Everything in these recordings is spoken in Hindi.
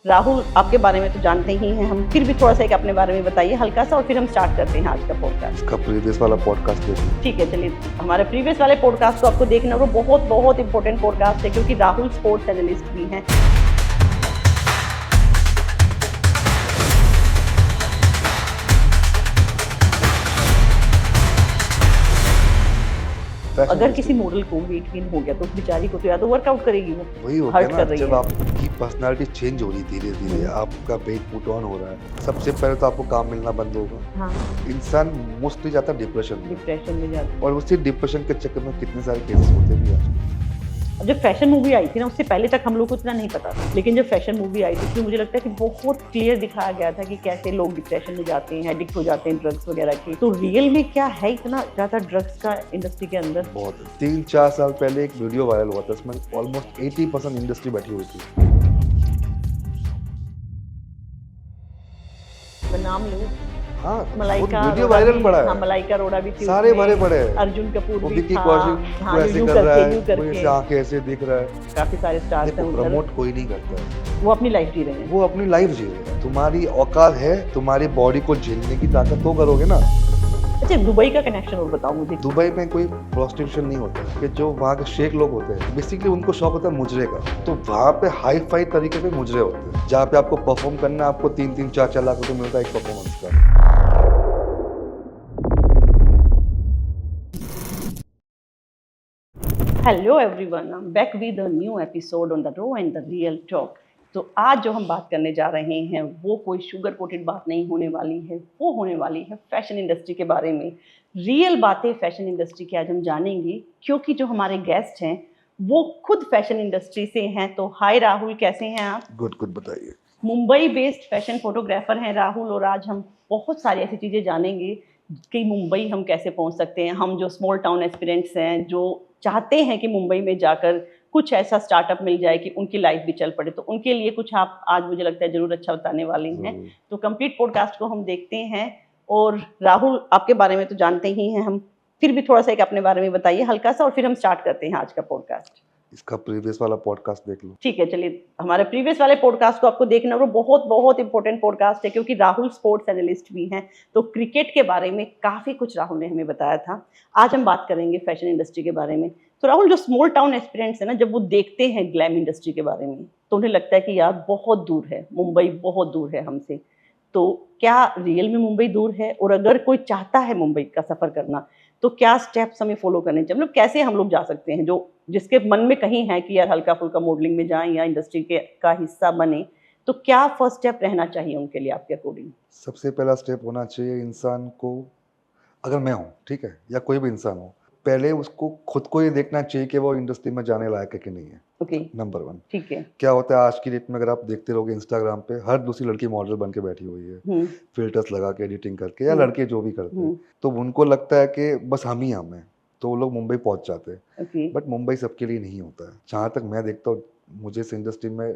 राहुल आपके बारे में तो जानते ही हैं हम, फिर भी थोड़ा सा एक अपने बारे में बताइए हल्का सा, और फिर हम स्टार्ट करते हैं आज का पॉडकास्ट। इसका प्रीवियस वाला पॉडकास्ट देखिए। ठीक है, चलिए हमारे प्रीवियस वाले पॉडकास्ट को आपको देखना, वो बहुत बहुत इंपॉर्टेंट पॉडकास्ट है क्योंकि राहुल स्पोर्ट्स एनालिस्ट भी हैं। अगर किसी मॉडल को वेट गेन हो गया तो उस बेचारी को तो या तो वर्कआउट करेगी, वो वही होता हर्ट है कर ना, रही जब है। आपकी पर्सनालिटी चेंज हो रही है धीरे धीरे, आपका वेट पुट ऑन हो रहा है, सबसे पहले तो आपको काम मिलना बंद होगा। हाँ, इंसान मोस्टली जाता है डिप्रेशन में जाता है। और उसी डिप्रेशन के चक्कर में कितने सारे केसेस होते भी हैं। जब फैशन मूवी आई थी ना, उससे पहले तक हम लोग को इतना नहीं पता था, लेकिन जब फैशन मूवी आई थी उसमें मुझे लगता है कि बहुत क्लियर दिखाया गया था कि कैसे लोग डिप्रेशन में जाते हैं, एडिक्ट हो जाते हैं ड्रग्स वगैरह की। तो रियल में क्या है इतना ज़्यादा ड्रग्स का इंडस्ट्री के अंदर? बहुत 3-4 साल पहले एक वीडियो वायरल हुआ था, इसमें ऑलमोस्ट 80% इंडस्ट्री बैठी हुई थी। मैं नाम लूँ, हाँ, मलाइका वीडियो वायरल पड़ा है। हाँ, मलाइका अरोड़ा भी थी, सारे भरे पड़े हैं। अर्जुन कपूर वो भी विक्की था। कौशल हाँ, को ऐसे यूं कर रहा करके, यूं है, कोई करके। ऐसे आंखें ऐसे दिख रहा है। काफी सारे स्टार्स हैं देखो, उधर। प्रमोट कोई नहीं करता है, वो अपनी लाइफ जी रहे हैं। वो अपनी लाइफ जी रहे हैं। तुम्हारी औकात है, तुम्हारी बॉडी को झेलने की ताकत तो करोगे ना। अच्छा, दुबई का कनेक्शन और बताओ मुझे। दुबई में कोई प्रोस्टिट्यूशन नहीं होता है, कि जो वहाँ के शेख लोग होते हैं बेसिकली उनको शौक होता है मुजरे का, तो वहाँ पे हाई फाई तरीके पे मुजरे होते हैं, जहाँ पे आपको परफॉर्म करना है, आपको 3-4 लाख रुपए मिलता है एक परफॉर्मेंस का। Hello everyone, I am back with a new episode on the row and the real talk. तो आज जो हम बात करने जा रहे हैं वो कोई शुगर कोटेड बात नहीं होने वाली है, वो होने वाली है फैशन इंडस्ट्री के बारे में। रियल बातें फैशन इंडस्ट्री की आज हम जानेंगे, क्योंकि जो हमारे गेस्ट हैं वो खुद फैशन इंडस्ट्री से हैं। तो हाय राहुल, कैसे हैं आप? गुड बताइए। मुंबई बेस्ड फैशन फोटोग्राफर हैं राहुल, और आज हम बहुत सारी ऐसी चीज़ें जानेंगे कि मुंबई हम कैसे पहुंच सकते हैं। हम जो स्मॉल टाउन एस्पिरेंट्स हैं, जो चाहते हैं कि मुंबई में जाकर कुछ ऐसा स्टार्टअप मिल जाए कि उनकी लाइफ भी चल पड़े, तो उनके लिए कुछ आप आज मुझे लगता है ज़रूर अच्छा बताने वाले हैं। तो कंप्लीट पॉडकास्ट को हम देखते हैं। और राहुल आपके बारे में तो जानते ही हैं हम, फिर भी थोड़ा सा एक अपने बारे में बताइए हल्का सा, और फिर हम स्टार्ट करते हैं आज का पॉडकास्ट। इसका प्रीवियस वाला पॉडकास्ट देख लो। ठीक है, चलिए हमारे प्रीवियस वाले पॉडकास्ट को आपको देखना, वो बहुत बहुत इंपॉर्टेंट पॉडकास्ट है क्योंकि राहुल स्पोर्ट्स एनालिस्ट भी हैं। तो क्रिकेट के बारे में काफ़ी कुछ राहुल ने हमें बताया था। आज हम बात करेंगे फैशन इंडस्ट्री के बारे में। तो राहुल, जो स्मॉल टाउन एस्पिरेंट्स है ना, जब वो देखते हैं ग्लैम इंडस्ट्री के बारे में तो उन्हें लगता है कि यार बहुत दूर है, मुंबई बहुत दूर है हमसे। तो क्या रियल में मुंबई दूर है? और अगर कोई चाहता है मुंबई का सफ़र करना तो क्या स्टेप्स हमें फॉलो करने चाहिए? मतलब कैसे हम लोग जा सकते हैं, जो जिसके मन में कहीं है कि यार हल्का फुल्का मॉडलिंग में जाएं या इंडस्ट्री के का हिस्सा बने, तो क्या फर्स्ट स्टेप रहना चाहिए उनके लिए आपके अकॉर्डिंग? सबसे पहला स्टेप होना चाहिए इंसान को, अगर मैं हूँ, ठीक है, या कोई भी इंसान हो, पहले उसको खुद को ये देखना चाहिए कि वो इंडस्ट्री में जाने लायक है कि नहीं है। Okay, number 1। ठीक है। क्या होता है आज की डेट में, अगर आप देखते रहोगे इंस्टाग्राम पे हर दूसरी लड़की मॉडल बन के बैठी हुई है, फिल्टर्स लगा के एडिटिंग करके, या लड़के जो भी करते हैं, तो उनको लगता है कि बस हम ही हम हैं, तो वो लोग मुंबई पहुंच जाते हैं। बट मुंबई सबके लिए नहीं होता है। जहाँ तक मैं देखता हूँ, मुझे इस इंडस्ट्री में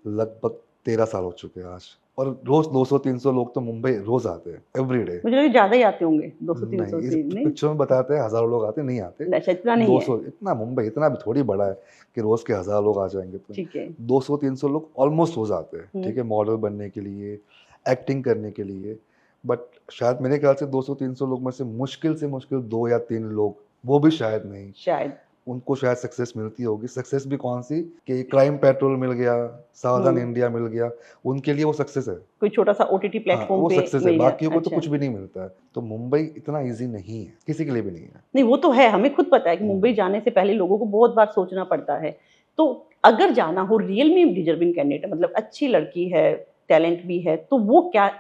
लगभग 13 साल हो चुके हैं आज, और रोज 200-300 लोग तो मुंबई रोज आते हैं, एवरी डे। मुझे लगा ज़्यादा ही आते होंगे, 200-300 नहीं, से इस नहीं? पिक्चर में बताते हैं हज़ारों लोग आते, नहीं आते। अच्छा, इतना नहीं है। 200, इतना मुंबई इतना भी थोड़ी बड़ा है कि रोज के 1000 लोग आ जाएंगे। तो ठीक है। 200-300 लोग ऑलमोस्ट रोज आते हैं, ठीक है, मॉडल बनने के लिए, एक्टिंग करने के लिए। बट शायद मेरे ख्याल से 200-300 लोग में से मुश्किल 2 या 3 लोग, वो भी शायद नहीं, शायद उनको शायद सक्सेस मिलती होगी। सक्सेस भी कौन सी, कि क्राइम पेट्रोल मिल गया, सावधान इंडिया मिल गया, उनके लिए वो सक्सेस है। कोई छोटा सा ओटीटी हाँ, प्लेटफॉर्म वो पे सक्सेस है, मिल गया। बाकियों को तो अच्छा। कुछ भी नहीं मिलता है। तो मुंबई इतना इजी नहीं है, किसी के लिए भी नहीं है। नहीं, वो तो है, हमें खुद पता है कि मुंबई जाने से पहले लोगों को बहुत बार सोचना पड़ता है। तो अगर जाना हो, रियल में डिजर्विंग कैंडिडेट है, मतलब अच्छी लड़की है, टैलेंट भी है, तो वो क्या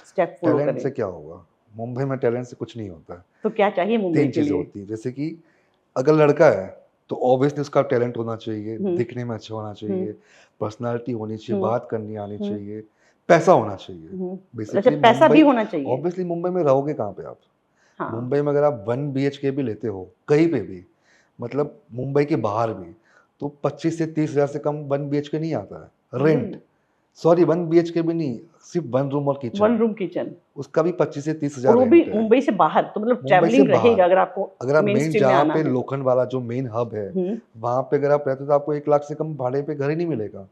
स्टेप फॉलो टैलेंट करें? से क्या होगा? मुंबई में टैलेंट से कुछ नहीं होता है। तो क्या चाहिए मुंबई 3 के चीजें लिए? होती है, जैसे कि अगर लड़का है तो ऑब्वियसली उसका टैलेंट होना चाहिए, दिखने में अच्छा होना चाहिए, पर्सनालिटी होनी चाहिए, बात करनी आनी चाहिए, पैसा होना चाहिए। अच्छा, बेसिकली पैसा भी मुंबई, होना चाहिए। ऑब्वियसली मुंबई में रहोगे कहाँ पे आप? हाँ। मुंबई में अगर आप 1 BHK भी लेते हो कहीं पे भी, मतलब मुंबई के बाहर भी, तो 25 से 30 हज़ार से कम 1 BHK नहीं आता है। रेंट, सॉरी 1 BHK भी नहीं, सिर्फ 1 रूम और किचन, 1 रूम किचन, उसका भी 25 से 30 और हज़ार वो भी रेंट है। मुंबई से बाहर, तो मतलब मुंबई से ट्रैवलिंग बाहर, रहेगा अगर आपको अगर आप मेन मेन स्ट्रीम में जहाँ आना पे है तो। लोखंड वाला जो मेन हब है, वहाँ पे अगर आप रहते हो तो आपको 1 लाख से कम भाड़े पे घर ही नहीं मिलेगा।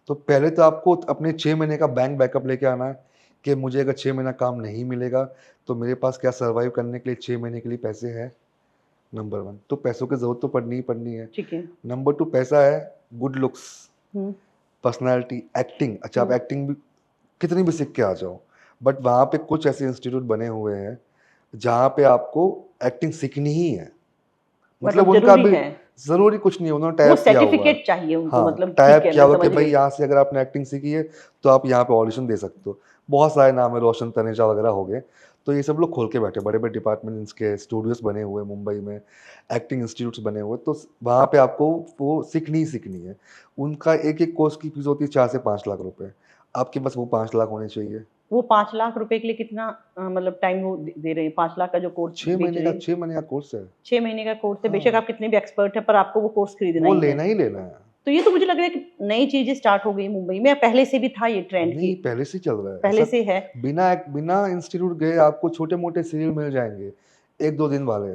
तो पहले तो आपको अपने 6 महीने का बैंक बैकअप लेके आना है कि मुझे अगर 6 महीना काम नहीं मिलेगा तो मेरे पास क्या सर्वाइव करने के लिए 6 महीने के लिए पैसे हैं। नंबर 1 तो पैसों की ज़रूरत तो पड़नी ही पड़नी है। ठीक है। नंबर 2 पैसा है, good looks, hmm. Personality, acting. अच्छा आप एक्टिंग भी कितनी भी सीख के आ जाओ, बट वहाँ पे कुछ ऐसे इंस्टीट्यूट बने हुए हैं जहाँ पे आपको एक्टिंग सीखनी ही है। मतलब उनका जरूरी भी है, ज़रूरी कुछ नहीं है, उन्होंने वो टाइप किया हुआ है। सर्टिफिकेट चाहिए उनको, हाँ, मतलब टाइप ठीक है, किया मैं हुआ कि समझ भाई गई। यहाँ से अगर आपने एक्टिंग सीखी है तो आप यहाँ पे ऑडिशन दे सकते हो। बहुत सारे नाम है, रोशन तनेजा वगैरह हो गए। तो ये सब लोग खोल के बैठे, बड़े बड़े डिपार्टमेंट्स के स्टूडियोज बने हुए मुंबई में, एक्टिंग इंस्टीट्यूट्स बने हुए। तो वहाँ पे आपको वो सीखनी ही सीखनी है। उनका एक एक कोर्स की फीस होती है 4 से 5 लाख रुपए। आपके पास वो 5 लाख होने चाहिए। वो 5 लाख रुपए के लिए कितना मतलब टाइम वो दे रहे हैं? 5 लाख का जो कोर्स छः बेच महीने रहे का हैं, 6 महीने का कोर्स है। 6 महीने का कोर्स है, बेशक हाँ, आप कितने भी एक्सपर्ट है, पर आपको वो कोर्स खरीदना वो ही है। लेना ही लेना है। तो ये तो मुझे लग रहा है कि नई चीजें स्टार्ट हो गई मुंबई में, पहले से भी था ये ट्रेंड की? नहीं, पहले से ही चल रहा है पहले ऐसा। से है। बिना इंस्टीट्यूट गए आपको छोटे मोटे सीरियल मिल जाएंगे, 1-2 दिन वाले।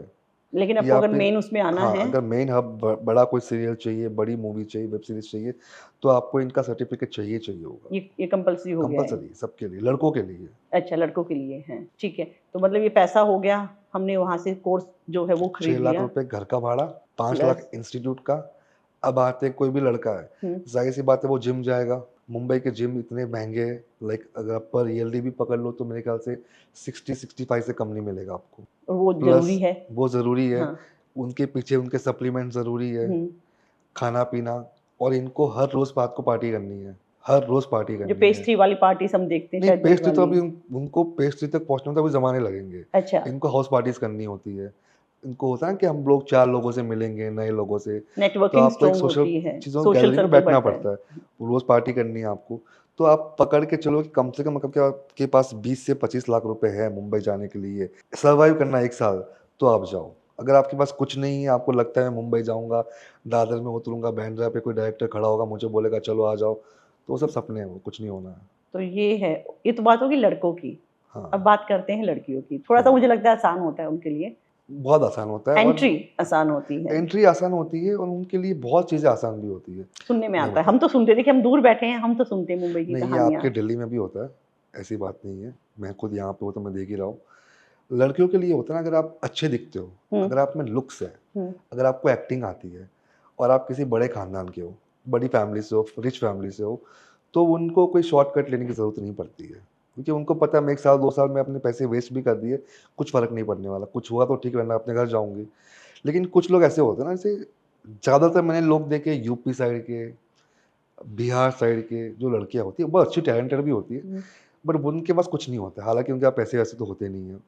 लेकिन आपको या अगर फिर मेन उसमें आना हाँ, है, अगर मेन हब बड़ा कोई सीरियल चाहिए, बड़ी मूवी चाहिए, वेब सीरीज चाहिए, तो आपको इनका सर्टिफिकेट चाहिए चाहिए होगा। ये कंपलसरी हो गया है। कंपलसरी सबके लिए, लड़कों के लिए। अच्छा, लड़कों के लिए है, ठीक है। तो मतलब ये पैसा हो गया, हमने वहां से कोर्स जो है वो 6 खरीद लाख लिया। रुपए घर का भाड़ा, 5 लाख प्लस। इंस्टीट्यूट का। अब आते हैं, कोई भी लड़का है, हम्म। जाहिर सी बात है वो जिम जाएगा। मुंबई के जिम इतने महंगे हैं, लाइक अगर आप पर ईयरली भी पकड़ लो तो मेरे ख्याल से 60-65 से कम नहीं मिलेगा आपको। और वो प्लस जरूरी है। वो ज़रूरी है, हाँ। उनके पीछे उनके सप्लीमेंट ज़रूरी है, हम्म। खाना पीना। और इनको हर रोज़ रात को पार्टी करनी है, हर रोज़ पार्टी जो करनी है। पेस्ट्री वाली पार्टीज हम देखते हैं, नहीं, शायद वही पेस्ट्री तो वाली। अभी उनको पेस्ट्री तक पहुँचने में तो अभी ज़माने लगेंगे। अच्छा। इनको हाउस पार्टीज़ करनी होती है। इनको होता है कि हम लोग 4 लोगों से मिलेंगे, नए लोगों से। तो नेटवर्किंग आपको एक स्ट्रांग सोशल होती है, चीज़ों सोशल गैलरी में सर्कल बैठना बढ़ता पड़ता है। है। रोज़ पार्टी करनी है आपको। तो आप पकड़ के चलो कि कम से कम मतलब कि आपके पास 20 से 25 लाख रुपए है मुंबई जाने के लिए। सर्वाइव करना है 1 साल, तो आप जाओ। अगर आपके पास कुछ नहीं है, आपको लगता है मैं मुंबई जाऊँगा, दादर में उतरूँगा, बांद्रा पे कोई डायरेक्टर खड़ा होगा, मुझे बोलेगा चलो आ जाओ, तो वो सब सपने हैं, वो कुछ नहीं होना है। तो ये है, ये तो बात होगी लड़कों की। अब हाँ, बात करते हैं लड़कियों की। थोड़ा सा हाँ। मुझे लगता है आसान होता है उनके लिए, बहुत आसान होता है। और एंट्री आसान होती है। एंट्री आसान होती है और उनके लिए बहुत चीज़ें आसान भी होती है। सुनने में मैं आता है, हम बताऊँ, तो सुनते थे कि हम दूर बैठे हैं, हम तो सुनते हैं मुंबई की नहीं, ये कहानियां। आपके दिल्ली में भी होता है, ऐसी बात नहीं है। मैं खुद यहाँ पे हूँ तो मैं देख ही रहा हूँ। लड़कियों के लिए होता है ना, अगर आप अच्छे दिखते हो, हम्म। अगर आप में लुक्स है, हम्म। अगर आपको एक्टिंग आती है और आप किसी बड़े खानदान के हो, बड़ी फैमिली से हो, रिच फैमिली से हो, तो उनको कोई शॉर्टकट लेने की ज़रूरत नहीं पड़ती है। क्योंकि उनको पता है मैं 1 साल 2 साल में अपने पैसे वेस्ट भी कर दिए, कुछ फ़र्क नहीं पड़ने वाला। कुछ हुआ तो ठीक है, मैं अपने घर जाऊँगी। लेकिन कुछ लोग ऐसे होते हैं ना, जैसे ज़्यादातर मैंने लोग देखे यूपी साइड के, बिहार साइड के जो लड़कियाँ होती हैं, बहुत अच्छी टैलेंटेड भी होती है, हम्म। बट उनके पास कुछ नहीं होता। हालाँकि उनके पास पैसे वैसे तो होते नहीं हैं।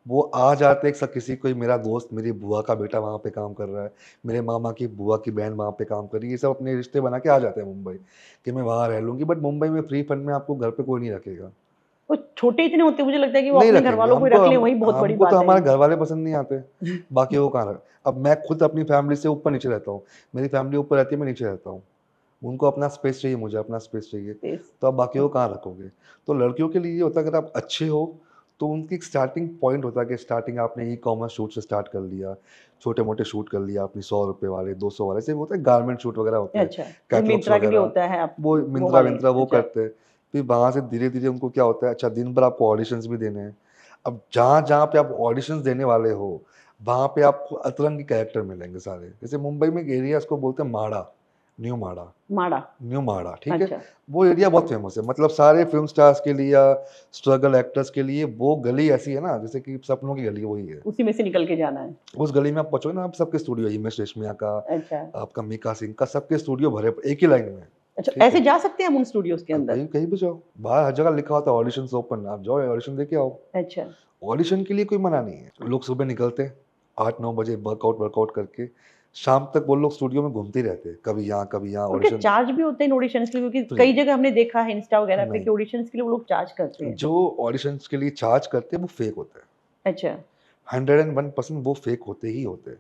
वो आ जाते हैं सब, किसी कोई मेरा दोस्त, मेरी बुआ का बेटा वहाँ पे काम कर रहा है, मेरे मामा की बुआ की बहन वहाँ पे काम कर रही है, ये सब अपने रिश्ते बना के आ जाते हैं मुंबई, कि मैं वहाँ रह लूँगी। बट मुंबई में फ्री फंड में आपको घर पे कोई नहीं रखेगा। वो छोटे इतने होते हैं, मुझे लगता है कि वो नहीं अपने घर रखेंगे, वालों को ही रख ले, वही बहुत बड़ी हमको तो बात है। हमारे घर वाले पसंद नहीं आते, बाकी वो कहाँ रख। अब मैं खुद अपनी फैमिली से ऊपर नीचे रहता हूँ, मेरी फैमिली ऊपर रहती है, मैं नीचे रहता हूँ। उनको अपना स्पेस चाहिए, मुझे अपना स्पेस चाहिए, Space। तो आप बाकी को कहाँ रखोगे। तो लड़कियों के लिए ये होता है, अगर आप अच्छे हो तो उनकी एक स्टार्टिंग पॉइंट होता है कि स्टार्टिंग आपने ई कॉमर्स शूट से स्टार्ट कर लिया, छोटे मोटे शूट कर लिया आपने, 100 रुपये वाले, 200 वाले से होते हैं, गारमेंट शूट वगैरह होते हैं, अच्छा, जो कैटलॉग्स मिंत्रा के भी वगैरह, होता है, आप वो वो मिंत्रा वाले? विंत्रा वो अच्छा। करते हैं। फिर वहाँ से धीरे धीरे उनको क्या होता है, अच्छा दिन भर आपको ऑडिशंस भी देने हैं। अब जहाँ जहाँ पे आप ऑडिशंस देने वाले हो, वहाँ पे आपको अतरंगी कैरेक्टर मिलेंगे सारे। जैसे मुंबई में एक एरिया, उसको बोलते हैं माड़ा, न्यू माड़ा, माड़ा। न्यू माड़ा, ठीक है? अच्छा। वो एरिया बहुत फेमस है, मतलब सारे फ़िल्म स्टार्स के लिए या स्ट्रगल एक्टर्स के लिए वो गली ऐसी है ना, जैसे कि सपनों की गली वही है। उसी में से निकल के जाना है। उस गली में आप पहुँचोगे ना, आप सबके स्टूडियो, हिमेश रेशमिया का, अच्छा। आपका मीका सिंह का, सबके स्टूडियो भरे एक ही लाइन में, अच्छा, ठीक ऐसे है? जा सकते हैं हम उन स्टूडियोज के अब अंदर? कहीं कहीं भी जाओ, बाहर हर जगह लिखा होता है ऑडिशंस ओपन, आप जाओ ऑडिशन दे के आओ। अच्छा। ऑडिशन के लिए कोई मना नहीं है। लोग सुबह निकलते हैं 8-9 बजे, वर्कआउट वर्कआउट करके, शाम तक वो लोग स्टूडियो में घूमते ही रहते हैं, कभी यहाँ और क्या ऑडिशन। चार्ज भी होते हैं ऑडिशंस के लिए? क्योंकि फ्री कई जगह हमने देखा है इंस्टा वगैरह पे नहीं, कि ऑडिशंस के लिए वो लोग चार्ज करते हैं। जो ऑडिशंस के लिए चार्ज करते हैं वो फेक होता है। अच्छा। 101% वो फेक होते ही होते हैं।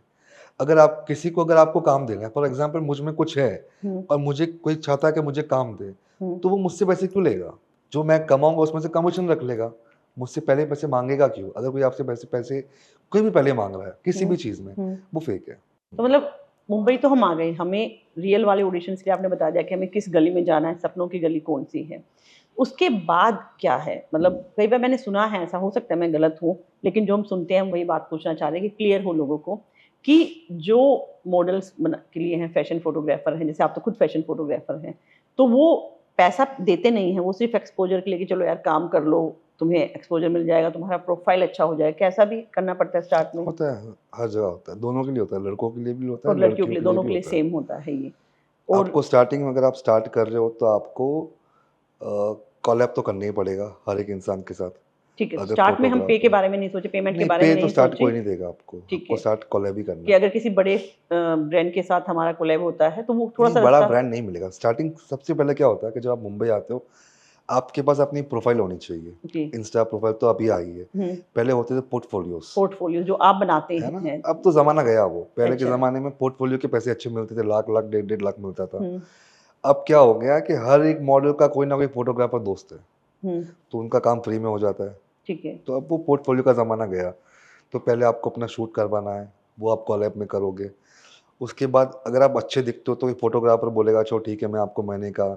अगर आप किसी को, अगर आपको काम देना है, फॉर एग्जांपल मुझ में कुछ है हम्म। और मुझे कोई चाहता है कि मुझे काम दे, हम्म। तो वो मुझसे पैसे क्यों लेगा? जो मैं कमाऊंगा उसमें से कमीशन रख लेगा, मुझसे पहले पैसे मांगेगा क्यों? अगर कोई आपसे पैसे पैसे कोई भी पहले मांग रहा है किसी हम्म। भी चीज़ में, हम्म। वो फेक है। तो मतलब मुंबई तो हम आ गए, हमें रियल वाले ऑडिशंस के लिए आपने बता दिया कि हमें किस गली में जाना है, सपनों की गली कौन सी है। उसके बाद क्या है? मतलब कई बार मैंने सुना है, ऐसा हो सकता है मैं गलत हूँ, लेकिन जो हम सुनते हैं हम वही बात पूछना चाह रहे हैं कि क्लियर हो लोगों को कि जो मॉडल्स के लिए हैं, फैशन फोटोग्राफर हैं, जैसे आप तो खुद फैशन फोटोग्राफर हैं, तो वो पैसा देते नहीं हैं, वो सिर्फ एक्सपोजर के लिए कि चलो यार काम कर लो, तुम्हें एक्सपोजर मिल जाएगा, तुम्हारा प्रोफाइल अच्छा हो जाएगा, कैसा भी करना पड़ता है स्टार्ट में? होता है, हर जगह होता है, दोनों के लिए होता है, लड़कों के लिए भी होता और है, लड़कियों के लड़कियों लिए, के लिए दोनों भी के लिए होता है। सेम होता है ये। और आपको स्टार्टिंग में अगर आप स्टार्ट कर रहे हो तो आपको कॉलैब तो करना ही पड़ेगा हर एक इंसान के साथ। ठीक है, तो अगर स्टार्ट में हम पे के फोटोग्राफर, बारे में नहीं सोचे, पेमेंट के नहीं बारे में पे तो नहीं स्टार्ट सोचे। कोई नहीं देगा आपको, ठीक आपको है, स्टार्ट कॉलैब ही करना कि है। अगर किसी बड़े ब्रांड के साथ हमारा कोलैब होता है तो वो थोड़ा नहीं, सा बड़ा रास्ता। ब्रांड नहीं मिलेगा। स्टार्टिंग सबसे पहले क्या होता है कि जब आप मुंबई आते हो, आपके पास अपनी प्रोफाइल होनी चाहिए। जी। इंस्टा प्रोफाइल तो अभी आई है, पहले होते थे पोर्टफोलियोज, पोर्टफोलियो जो आप बनाते है ना। हैं। अब तो जमाना गया वो, पहले के अच्छा। जमाने में पोर्टफोलियो के पैसे अच्छे मिलते थे, लाख लाख 1.5 लाख मिलता था। हम्म। अब क्या हो गया कि हर एक मॉडल का कोई ना कोई फोटोग्राफर दोस्त है, हम्म। तो उनका काम फ्री में हो जाता है। ठीक है। तो अब वो पोर्टफोलियो का ज़माना गया। तो पहले आपको अपना शूट करवाना है, वो आप कॉलैब में करोगे। उसके बाद अगर आप अच्छे दिखते हो तो फोटोग्राफर बोलेगा चलो ठीक है, मैं आपको महीने का,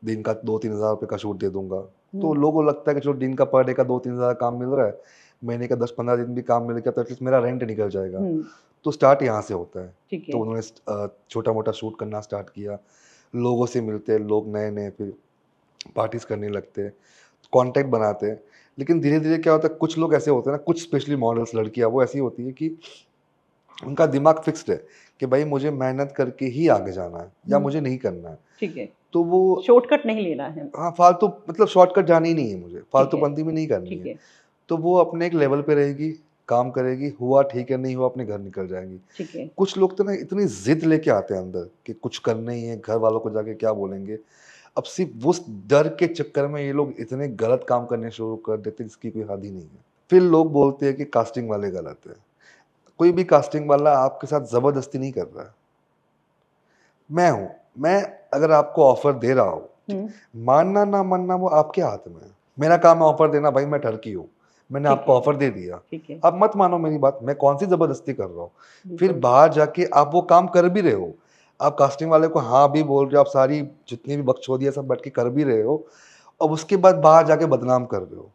दिन का 2-3 हज़ार रुपये का शूट दे दूंगा। तो लोगों को लगता है कि चलो दिन का पर डे का 2-3 हज़ार काम मिल रहा है, महीने का 10-15 दिन भी काम मिल गया तो एटलीस्ट मेरा रेंट निकल जाएगा। हम्म। तो स्टार्ट यहाँ से होता है। ठीक तो है। उन्होंने छोटा मोटा शूट करना स्टार्ट किया, लोगों से मिलते, लोग नए नए फिर पार्टीज करने लगते हैं, कॉन्टैक्ट बनाते हैं। लेकिन धीरे धीरे क्या होता है, कुछ लोग ऐसे होते हैं ना, कुछ स्पेशली मॉडल्स लड़कियां वो ऐसी होती है कि उनका दिमाग फिक्स्ड है कि भाई मुझे मेहनत करके ही आगे जाना है या मुझे नहीं करना है। ठीक है, तो वो, शॉर्टकट नहीं लेना है। हाँ, फालतू मतलब शॉर्टकट जानी ही नहीं है, मुझे ठीक है। फालतूबंदी में नहीं करनी ठीक है। है। तो वो अपने एक लेवल पे रहेगी, काम करेगी, हुआ ठीक है, नहीं हुआ अपने घर निकल जाएगी। ठीक है। कुछ लोग तो ना इतनी जिद लेके आते हैं अंदर कि कुछ करना ही है, घर वालों को जाके क्या बोलेंगे। अब सिर्फ उस डर के चक्कर में ये लोग इतने गलत काम करने शुरू कर देते हैं जिसकी कोई हद ही नहीं है। फिर लोग बोलते हैं कि कास्टिंग वाले गलत है। कोई भी कास्टिंग वाला आपके साथ जबरदस्ती नहीं कर रहा है। मैं हूं, मैं अगर आपको ऑफर दे रहा हूं, मानना ना मानना वो आपके हाथ में है। मेरा काम है ऑफर देना, भाई मैं टर्की हूँ, मैंने ठीक आपको है। ऑफर दे दिया, ठीक है। आप मत मानो मेरी बात, मैं कौन सी जबरदस्ती कर रहा हूँ। फिर बिल्कुल। बाहर जाके आप वो काम कर भी रहे हो, आप कास्टिंग वाले को हाँ भी बोल रहे हो, आप सारी जितनी भी बकचोदियां सब बैठ के कर भी रहे हो, और उसके बाद बाहर जाके बदनाम कर रहे हो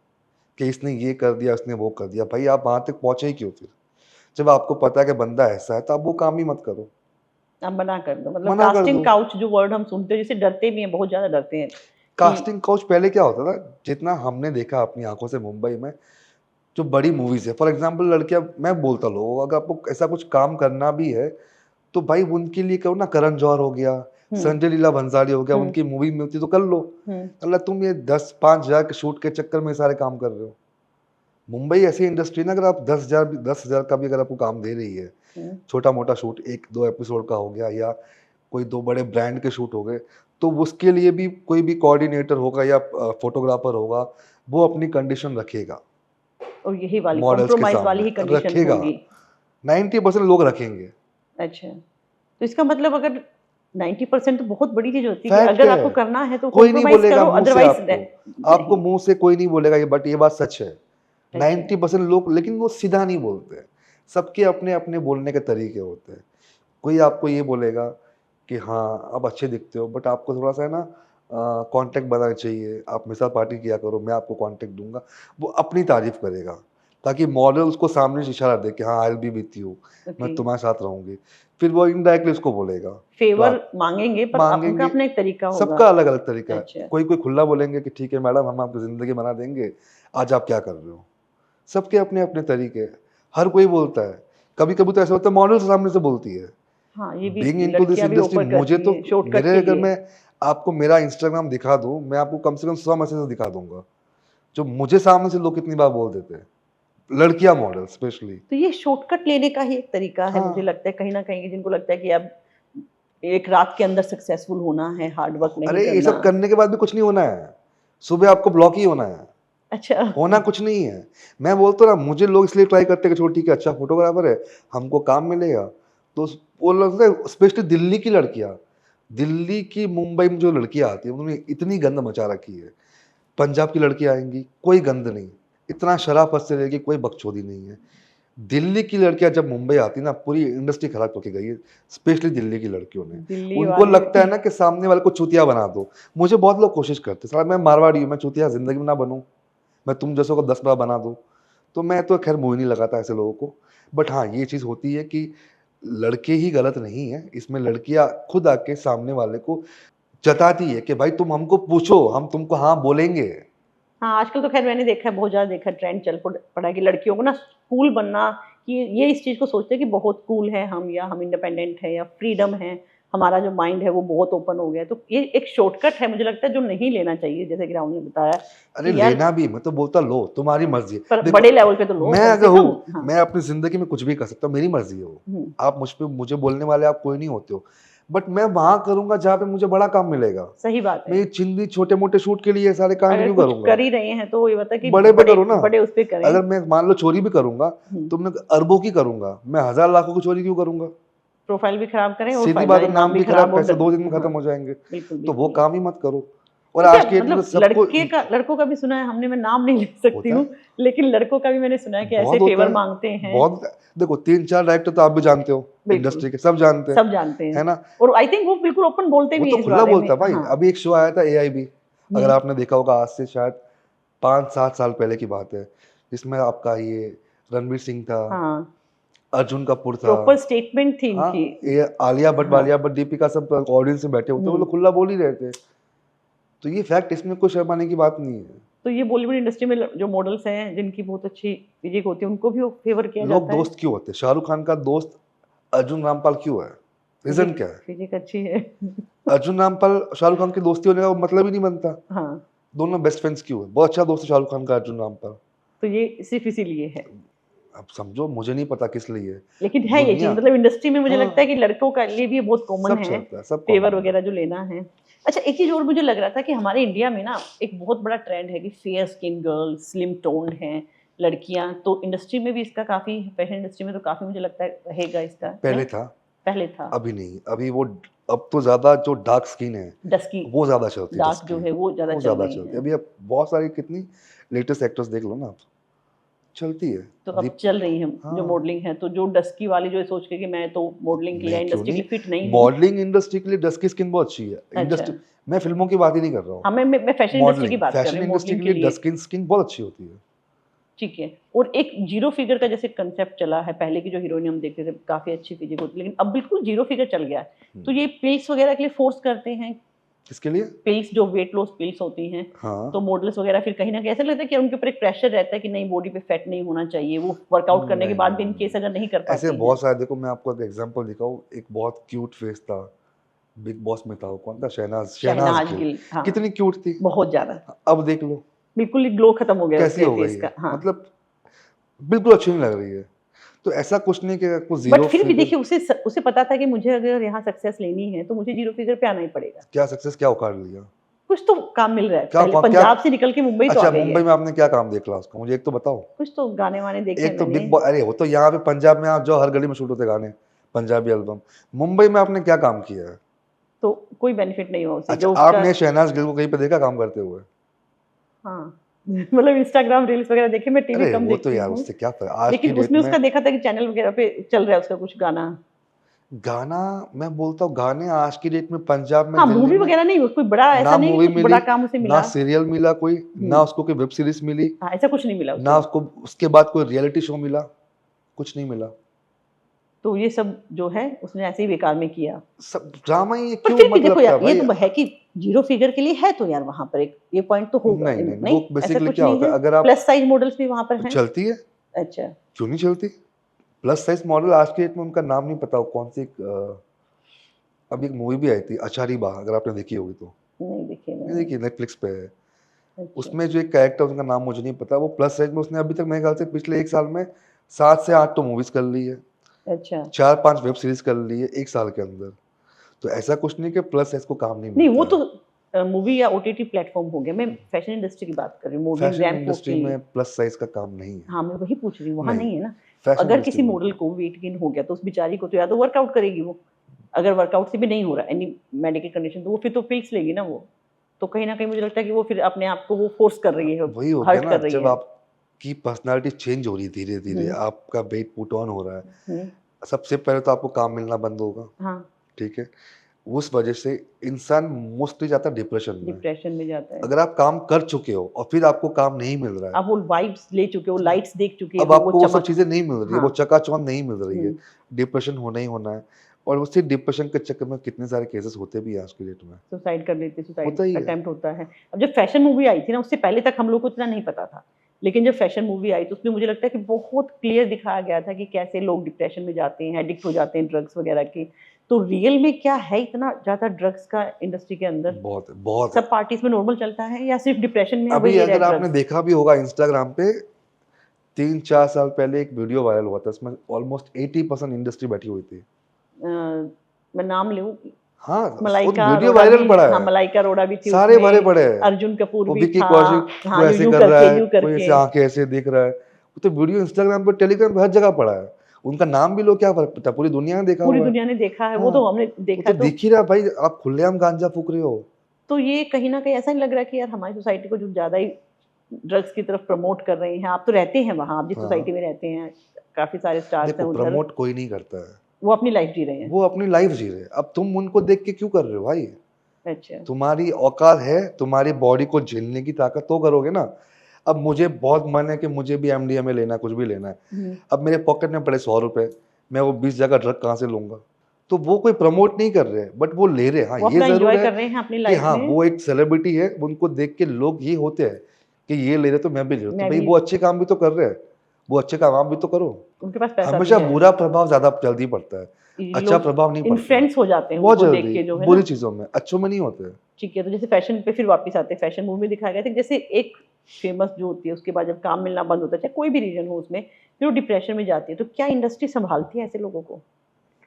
कि इसने ये कर दिया, इसने वो कर दिया। भाई आप वहां तक पहुंचे ही क्यों? फिर जब आपको पता है कि बंदा ऐसा है तो आप वो काम ही मत करो, आप मना कर दो, मतलब मना कर कास्टिंग दो। काउच जो वर्ड हम सुनते हैं, जिससे डरते भी हैं, बहुत ज्यादा डरते हैं कि। कास्टिंग काउच पहले क्या होता था, जितना हमने देखा अपनी आंखों से मुंबई में, जो बड़ी मूवीज है, फॉर एग्जांपल लड़कियां, मैं बोलता लोगों को अगर आपको ऐसा कुछ काम करना भी है तो भाई उनके लिए करो ना, करण जौहर हो गया, हम्म। संजय लीला भंसाली हो गया, हम्म। उनकी मूवी मिलती तो कर लो। हम्म। अल्लाह तुम ये 10-5 हज़ार के शूट के चक्कर में सारे काम कर रहे हो। मुंबई ऐसी इंडस्ट्री ना, अगर आप 10 हज़ार का भी अगर आपको काम दे रही है, हम्म। छोटा मोटा शूट 1-2 एपिसोड का हो गया या कोई 2 बड़े ब्रांड के शूट हो गए, तो उसके लिए भी कोई भी कोऑर्डिनेटर होगा या फोटोग्राफर होगा, वो अपनी कंडीशन रखेगा, और यही वाली मॉडल्स के कॉम्प्रोमाइज वाली सामने ही कंडीशन रखेगा। होगी। 90% लोग रखेंगे। अच्छा, तो इसका मतलब अगर 90% तो बहुत बड़ी चीज होती है कि फैक्ट अगर आपको है, करना है तो कोई नहीं कॉम्प्रोमाइज बोलेगा करो, मुंह से अदरवाइज आपको नहीं। मुंह से कोई नहीं बोलेगा ये, बट ये बात सच है। अच्छा। 90% लोग, लेकिन वो सीधा नहीं बोलते, सबके अपने अपने बोलने के तरीके होते हैं। कोई आपको ये बोलेगा कि हाँ आप अच्छे दिखते हो, बट आपको थोड़ा सा है ना कांटेक्ट बनाना चाहिए, आप मेरे साथ पार्टी किया करो, मैं आपको कांटेक्ट दूंगा। वो अपनी तारीफ करेगा ताकि मॉडल उसको सामने से इशारा दे कि हाँ I will be with you, मैं ओके। तुम्हारे साथ रहूंगी। फिर वो इनडायरेक्टली उसको बोलेगा। तो फेवर आप मांगेंगे पर उनका मांगेंगे, अपना एक तरीका होगा। सबका अलग अलग तरीका है। अच्छा। कोई कोई खुला बोलेंगे कि ठीक है मैडम हम आपकी जिंदगी बना देंगे, आज आप क्या कर रहे हो। सबके अपने अपने तरीके हैं, हर कोई बोलता है। कभी कभी तो ऐसा होता है मॉडल सामने से बोलती है। हाँ, ये भी बीइंग इनटू दिस लड़कियां भी इंडस्ट्री, ऑफर मुझे करती तो, हैं शॉर्टकट मेरे के अगर लिए। मैं आपको मेरा इंस्टाग्राम दिखा दूं, मैं आपको कम से कम 100 मैसेज दिखा दूंगा जो मुझे सामने से लोग कितनी बार बोल देते हैं, लड़कियां मॉडल स्पेशली। तो ये शॉर्टकट लेने का ही एक तरीका है, मुझे हाँ, लगता है कहीं ना कहीं, जिनको लगता है कि अब एक रात के अंदर सक्सेसफुल होना है, हार्ड वर्क नहीं अरे ये करना। सब करने के बाद भी कुछ नहीं होना है, सुबह आपको ब्लॉक ही होना है, अच्छा। होना कुछ नहीं है। मैं बोलता ना, मुझे लोग इसलिए ट्राई करते हैं कि चलो ठीक है अच्छा फोटोग्राफर है, हमको काम मिलेगा। तो वो लोग, स्पेशली दिल्ली की लड़कियां, दिल्ली की मुंबई में जो लड़कियां आती है उन्होंने इतनी गंद मचा रखी है। पंजाब की लड़कियां आएंगी, कोई गंद नहीं, इतना शराफत से रहेगी, कोई बकचोदी नहीं है। दिल्ली की लड़कियां जब मुंबई आती ना, पूरी इंडस्ट्री खराब होके गई है, स्पेशली दिल्ली की लड़कियों ने। दिल्ली उनको वाले लगता है ना कि सामने वाले को चूतिया बना दो। मुझे बहुत लोग कोशिश करते, साला मैं मारवाड़ी हूँ, मैं चूतिया जिंदगी में ना बनूं, मैं तुम जैसों को 10 बार बना दूं। तो मैं तो खैर मुंह ही नहीं लगाता ऐसे लोगों को। बट हाँ, ये चीज होती है कि लड़के ही गलत नहीं है इसमें, लड़कियां खुद आके सामने वाले को जताती है कि भाई तुम हमको पूछो, हम तुमको हाँ बोलेंगे। हाँ, आजकल तो खैर मैंने देखा है, बहुत ज़्यादा देखा है, ट्रेंड चल पड़ा है कि लड़कियों को ना कूल बनना, कि ये इस चीज़ को सोचते हैं कि बहुत कूल है हम, या हम इंडिपेंडेंट है, या फ्रीडम है, हमारा जो माइंड है वो बहुत ओपन हो गया है। तो ये एक शॉर्टकट है, मुझे लगता है, जो नहीं लेना चाहिए, जैसे कि राहुल ने बताया अरे कि यार, लेना भी, मैं तो बोलता लो, तुम्हारी मर्जी है। पर देखो, बड़े लेवल पे तो लो मैं कम अगर से कम। हूँ, हाँ। मैं अपनी जिंदगी में कुछ भी कर सकता हूँ, मेरी मर्जी है वो। हम्म, आप मुझ पे, मुझे बोलने वाले आप कोई नहीं होते हो। बट मैं वहां करूंगा जहाँ पे मुझे बड़ा काम मिलेगा। सही बात मैं है। ये चिंदी छोटे मोटे शूट के लिए सारे कांड अगर क्यों कुछ करूंगा? कर ही रहे हैं तो ये बता कि बड़े पे बड़े करो ना। बड़े उस पे करें। अगर मैं मान लो चोरी भी करूंगा, हम्म, तो मैं अरबों की करूंगा, मैं 1000 लाखों की चोरी क्यों करूंगा? प्रोफाइल भी खराब करें और सीधी बात है, नाम नाम भी भी खराब खराब, और पैसे 2 दिन में हाँ, खत्म हो जाएंगे। बिल्कुल तो वो बिल्कुल। काम ही मत करो। और तो क्या आज के डेट में तो मतलब सबको लड़कों का भी सुना है हमने, मैं नाम नहीं ले सकती होता हूँ, है, लेकिन लड़कों का भी मैंने सुना है कि ऐसे बहुत होता फेवर है, मांगते हैं। बहुत होता है। देखो 3-4 डायरेक्टर तो आप भी जानते हो, बिल्कुल, इंडस्ट्री के सब जानते हैं, सब जानते है हैं। ना? और आई थिंक वो बिल्कुल ओपन बोलते वो भी तो हैं इस खुला बारे में। बोलता है भाई। हाँ। अभी एक शो आया था एआईबी, अगर हम्म, आपने देखा होगा, आज से शायद 5-7 साल पहले की बात है, जिसमें आपका ये रणवीर सिंह था, हाँ, अर्जुन कपूर था, प्रॉपर स्टेटमेंट थी हाँ, इनकी। ये आलिया भट्ट, हाँ। वालिया भट्ट, दीपिका, सब ऑडियंस में बैठे होते, वो हम्म, लोग खुला बोल ही रहे थे। तो ये फैक्ट, इसमें कोई शर्माने की बात नहीं है। तो ये बॉलीवुड इंडस्ट्री में जो मॉडल्स हैं जिनकी बहुत अच्छी फिजिक होती है, उनको भी फेवर किया लोग जाता है। दोस्त क्यों होते हैं? शाहरुख खान का दोस्त अर्जुन रामपाल क्यों है? रीजन फिजिक क्या है? फिजिक अच्छी है। अर्जुन रामपाल शाहरुख खान की दोस्ती होने का मतलब ही नहीं बनता। हाँ, दोनों बेस्ट फ्रेंड्स क्यों है? बहुत अच्छा दोस्त है शाहरुख खान का अर्जुन रामपाल। तो ये सिर्फ इसीलिए है। अब समझो, मुझे नहीं पता किस लिए। लेकिन है ये चीज, दुनिया, मतलब इंडस्ट्री में मुझे लगता है हाँ, कि लड़कों का लिए भी ये बहुत कॉमन सब है, चलता है, सब फेवर कॉमन है। वगैरह जो लेना है। अच्छा, एक चीज और मुझे लग रहा था कि हमारे इंडिया में ना एक बहुत बड़ा ट्रेंड है कि fair skin girl, slim toned है लड़कियां, तो इंडस्ट्री में भी इसका काफी, फैशन इंडस्ट्री में तो काफी मुझे लगता है रहेगा इसका, पहले नहीं? था, पहले था। अभी नहीं। अभी वो, अब तो ज्यादा जो डार्क स्किन है डस्की, वो ज्यादा चलती है, डार्क जो डस्की, है वो ज्यादा वो चल ज्यादा रही चलती है। हैं। अभी अब बहुत सारी, कितनी लेटेस्ट एक्ट्रेस देख लो ना आप, चलती है। तो अब दीप, चल रही है जो हाँ, मॉडलिंग है, तो जो डस्की वाली जो सोच के कि मैं तो मॉडलिंग के लिए, मैं क्यों इंडस्ट्री के नहीं, लिए फिट नहीं हूँ। मॉडलिंग इंडस्ट्री के लिए डस्की स्किन बहुत अच्छी है। अच्छा। इंडस्ट्री, मैं फिल्मों की बात ही नहीं कर रहा हूँ, हाँ, मैं फैशन इंडस्ट्री की मॉडलिंग, बात कर रही फैशन हूँ, इंडस्ट्री मॉडलिंग के के लिए लिए। डस्की स्किन बहुत अच्छी होती है। ठीक है। और एक जीरो फिगर का जैसे कंसेप्ट चला है, पहले की जो हीरोइन हम देखते थे काफी अच्छी फिजिक होती, लेकिन अब बिल्कुल जीरो फिगर चल गया है। तो ये पिल्स वगैरह के लिए फोर्स करते हैं, किसके लिए? पिल्स जो वेट लॉस पिल्स होती हैं, तो हाँ, मॉडल्स वगैरह फिर कहीं ना कहीं ऐसा लगता है कि उनके ऊपर एक प्रेशर रहता है कि नहीं, बॉडी पे फैट नहीं होना चाहिए, वो वर्कआउट करने के नहीं बाद नहीं भी इन नहीं केस नहीं, अगर नहीं कर ऐसे पाती हैं। बहुत सारे। देखो मैं आपको एक एग्जांपल दिखाऊं, एक बहुत क्यूट फेस था, बिग बॉस में था, वो कौन था? शहनाज, शहनाज शहनाज गिल। गिल, हाँ, कितनी क्यूट थी, बहुत ज्यादा। अब देख लो बिल्कुल ही ग्लो खत्म हो गया कैसी उसके हो गई फेस है, का। हाँ, मतलब बिल्कुल अच्छी नहीं लग रही है। तो ऐसा कुछ नहीं कि आपको बट जीरो फिर भी फिगर, देखिए, उसे पता था कि मुझे अगर यहाँ सक्सेस लेनी है तो मुझे जीरो फिगर पे आना ही पड़ेगा। क्या सक्सेस, क्या उखाड़ लिया? कुछ तो काम मिल रहा है, क्या पहले क्या? पंजाब से निकल के मुंबई तो आ अच्छा, गई है। मुंबई में आपने क्या काम देख ला उसका, मुझे एक तो बताओ। कुछ तो गाने वाने देखे एक तो मैंने। बिग बॉस, अरे वो तो यहाँ पे पंजाब में आप जो हर गली में शूट होते गाने, पंजाबी एल्बम। मुंबई में आपने क्या काम किया है? तो कोई बेनिफिट नहीं हुआ उसे अच्छा, जो उसका। आपने शहनाज गिल को कहीं पे देखा काम करते हुए? हाँ। मतलब इंस्टाग्राम रील्स वगैरह देखे, मैं टीवी अरे कम वो तो देखती यार, हूँ। उससे क्या फर्क आज की लेकिन डेट उसमें में। उसका देखा था कि चैनल वगैरह पे चल रहा है उसका कुछ गाना। गाना, मैं बोलता हूँ गाने आज की डेट में पंजाब में, हाँ, दिल्ली मूवी में वगैरह नहीं, कोई बड़ा ऐसा ना नहीं कि मूवी कुछ मिली, बड़ा काम उसे ना मिला। सीरियल मिला कोई, हम्म, ना उसको कोई वेब सीरीज मिली, हाँ, ऐसा कुछ नहीं मिला ना उसे। उसको उसके बाद कोई रियलिटी शो मिला, कुछ नहीं मिला। तो ये सब जो है उसने ऐसे ही बेकार में किया। सब ड्रामा ही है, पर क्यों फिर भी देखो मतलब क्या यार, ये भाई? तो है कि जीरो फिगर के लिए है, तो यार वहां पर एक ये पॉइंट तो होगा, नहीं नहीं, नहीं? वो ऐसा बेसिकली कुछ क्या नहीं होता है, है, अगर आप, प्लस साइज मॉडल्स भी वहां पर हैं। चलती है, अच्छा। क्यों नहीं चलती? प्लस साइज मॉडल आज के डेट में, उनका नाम नहीं पता, वो कौन सी अभी एक मूवी भी आई थी अचारी बा, अगर आपने देखी होगी तो। नहीं देखे नहीं मैंने। देखी, नेटफ्लिक्स पे है। अच्छा। उसमें जो एक कैरेक्टर, उनका नाम मुझे नहीं पता, वो प्लस साइज में, उसने अभी तक मेरे ख्याल से पिछले 1 साल में 7 से 8 तो मूवीज कर ली है, अच्छा। 4-5 वेब सीरीज कर ली है 1 साल के अंदर। तो ऐसा कुछ नहीं कि प्लस साइज को काम नहीं नहीं, वो मिलता है। तो मूवी या ओटीटी प्लेटफॉर्म हो गया, मैं फैशन इंडस्ट्री की बात कर रही हूँ, मॉडलिंग फैशन रैंप वॉक के इंडस्ट्री लिए। में प्लस साइज का काम नहीं है। हाँ, मैं वही पूछ रही हूँ, वहां नहीं, नहीं है ना। तो फैशन अगर इंडस्ट्री किसी में मॉडल नहीं। को वेट गेन हो गया तो उस बेचारी को तो या तो वर्कआउट करेगी वो, अगर वर्कआउट से भी नहीं हो रहा एनी मेडिकल कंडीशन, तो वो फिर तो पिल्स लेगी ना वो। तो कहीं ना कहीं मुझे लगता है कि वो फिर अपने आप को वो फोर्स कर रही है, वही हो गया हर्ट ना, कर रही जब है। आप आपकी पर्सनालिटी चेंज हो रही है धीरे धीरे, आपका वेट पुट ऑन हो रहा है। हम्म, सबसे पहले तो आपको काम मिलना बंद होगा, हाँ, ठीक है। उस वजह से इंसान मोस्टली जाता है डिप्रेशन में। डिप्रेशन में जाता है। अगर आप काम कर चुके हो और फिर आपको काम नहीं मिल रहा है, आप वो वाइब्स ले चुके हो, लाइट्स देख चुके अब हो, वो आपको वो सब चमक। चीजें नहीं मिल रही है, हाँ। वो चकाचौंध नहीं मिल रही है, हम्म। डिप्रेशन होना ही होना है। और उसी डिप्रेशन के चक्कर में कितने सारे केसेस होते भी हैं आज की डेट में। सुसाइड कर लेते, सुसाइड होता ही है। अटेम्प्ट होता है। अब जब फैशन मूवी आई थी ना, उससे पहले तक हम लोग को इतना नहीं पता था, लेकिन जब फैशन मूवी आई तो उसमें मुझे लगता है कि बहुत क्लियर दिखाया गया था कि कैसे लोग डिप्रेशन में जाते हैं, एडिक्ट हो जाते हैं ड्रग्स वगैरह के। तो रियल में क्या है इतना ज्यादा ड्रग्स का इंडस्ट्री के अंदर? बहुत बहुत है। सब पार्टीज में नॉर्मल चलता है या सिर्फ डिप्रेशन में अभी अवेलेबल है अगर आपने ड्रग्स? देखा भी होगा इंस्टाग्राम पे, 3-4 साल पहले एक वीडियो वायरल हुआ था, उसमें ऑलमोस्ट 80% इंडस्ट्री बैठी हुई थी। मैं नाम लूं? हाँ, वो मलाइका वीडियो अरोड़ा वायरल भी, पड़ा हाँ है, मलाइका अरोड़ा भी थी सारे भरे उसमें, पड़े हैं। अर्जुन कपूर वो भी विक्की था। कौशिक, हाँ, कोई यूं ऐसे यूं कर रहा करके, है, यूं कोई ऐसे करके। आंखें ऐसे देख रहा है। वो तो वीडियो इंस्टाग्राम पे, टेलीग्राम पे हर जगह पड़ा है। उनका नाम भी लो, क्या फर्क पड़ता है, पूरी दुनिया ने देखा पूरी हुआ है। दुनिया ने देखा है, वो हाँ, तो हमने वो देखा तो तो। दिख ही रहा है भाई, आप खुलेआम गांजा फूक रहे हो। तो ये कहीं ना कहीं ऐसा नहीं लग रहा कि यार हमारी सोसाइटी को जो ज्यादा ही ड्रग्स की तरफ प्रमोट कर रहे हैं? आप तो रहते हैं वहां, आप जिस हाँ, सोसाइटी में रहते हैं, काफी सारे स्टार्स देखो हैं उधर, प्रमोट कोई नहीं करता है, वो अपनी लाइफ जी रहे हैं। वो अपनी लाइफ जी रहे हैं। अब तुम उनको देख के क्यों कर रहे हो भाई? अच्छा। तुम्हारी औकात है, तुम्हारी बॉडी को झेलने की ताकत तो करोगे ना। अब मुझे बहुत मन है कि मुझे भी एमडीएमए लेना है, कुछ भी लेना है। अब मेरे पॉकेट में पड़े 100 रुपए, मैं वो 20 जगह ड्रग कहाँ से लूंगा? तो वो कोई प्रमोट नहीं कर रहे हैं, बट वो ले रहे हैं। हाँ, वो ये अपना जरूर एंजॉय है कर रहे हैं अपनी कि लाइफ हाँ, में। वो एक सेलिब्रिटी है, उनको देख के लोग ये होते हैं कि ये ले रहे तो मैं भी ले रहा हूँ। तो मैं भाई भी, वो अच्छे काम भी तो कर रहे हैं, वो अच्छे काम आप भी तो करो। उनके पास पैसा भी हमेशा है, बुरा प्रभाव ज्यादा जल्दी पड़ता है, ये अच्छा लोग प्रभाव नहीं पड़ता। इन्फ्लुएंस हो जाते हैं बहुत उनको देख जल्दी के, जो है बुरी ना। चीजों में, अच्छों में नहीं होते। ठीक है, तो जैसे फैशन पे फिर वापस आते हैं, फैशन मूवी में दिखाया गया था कि जैसे एक फेमस जो होती है, उसके बाद जब काम मिलना बंद होता है, चाहे कोई भी रीजन हो उसमें, फिर वो डिप्रेशन में जाती है। तो क्या इंडस्ट्री संभालती है ऐसे लोगों को,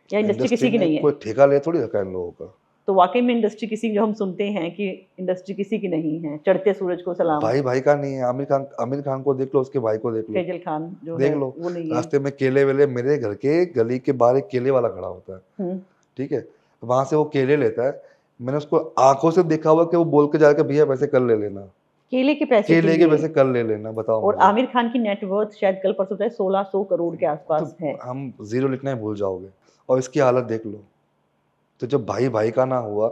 या इंडस्ट्री इंडस्ट्री किसी की ने नहीं है? कोई ठेका ले थोड़ी रखा है इन लोगों का। तो वाकई में इंडस्ट्री किसी, जो हम सुनते हैं कि इंडस्ट्री किसी की नहीं है, चढ़ते सूरज को सलाम। भाई भाई का नहीं है। आमिर खान को देख लो, उसके भाई को देख लो, फैजल खान जो देख है लो। वो नहीं है। रास्ते में केले वेले, मेरे घर के गली के बाहर एक केले वाला खड़ा होता है, हम्म। ठीक है, वहां से वो केले लेता है। मैंने उसको आंखों से देखा हुआ कि वो बोल के जाकर भैया पैसे कल ले लेना, केले के पैसे के केले के लिए? पैसे कल ले लेना, बताओ और मुझे। आमिर खान की नेटवर्थ शायद कल परसों तक 1600 करोड़ के आसपास तो है। हम जीरो लिखना ही भूल जाओगे, और इसकी हालत देख लो। तो जब भाई भाई का ना हुआ,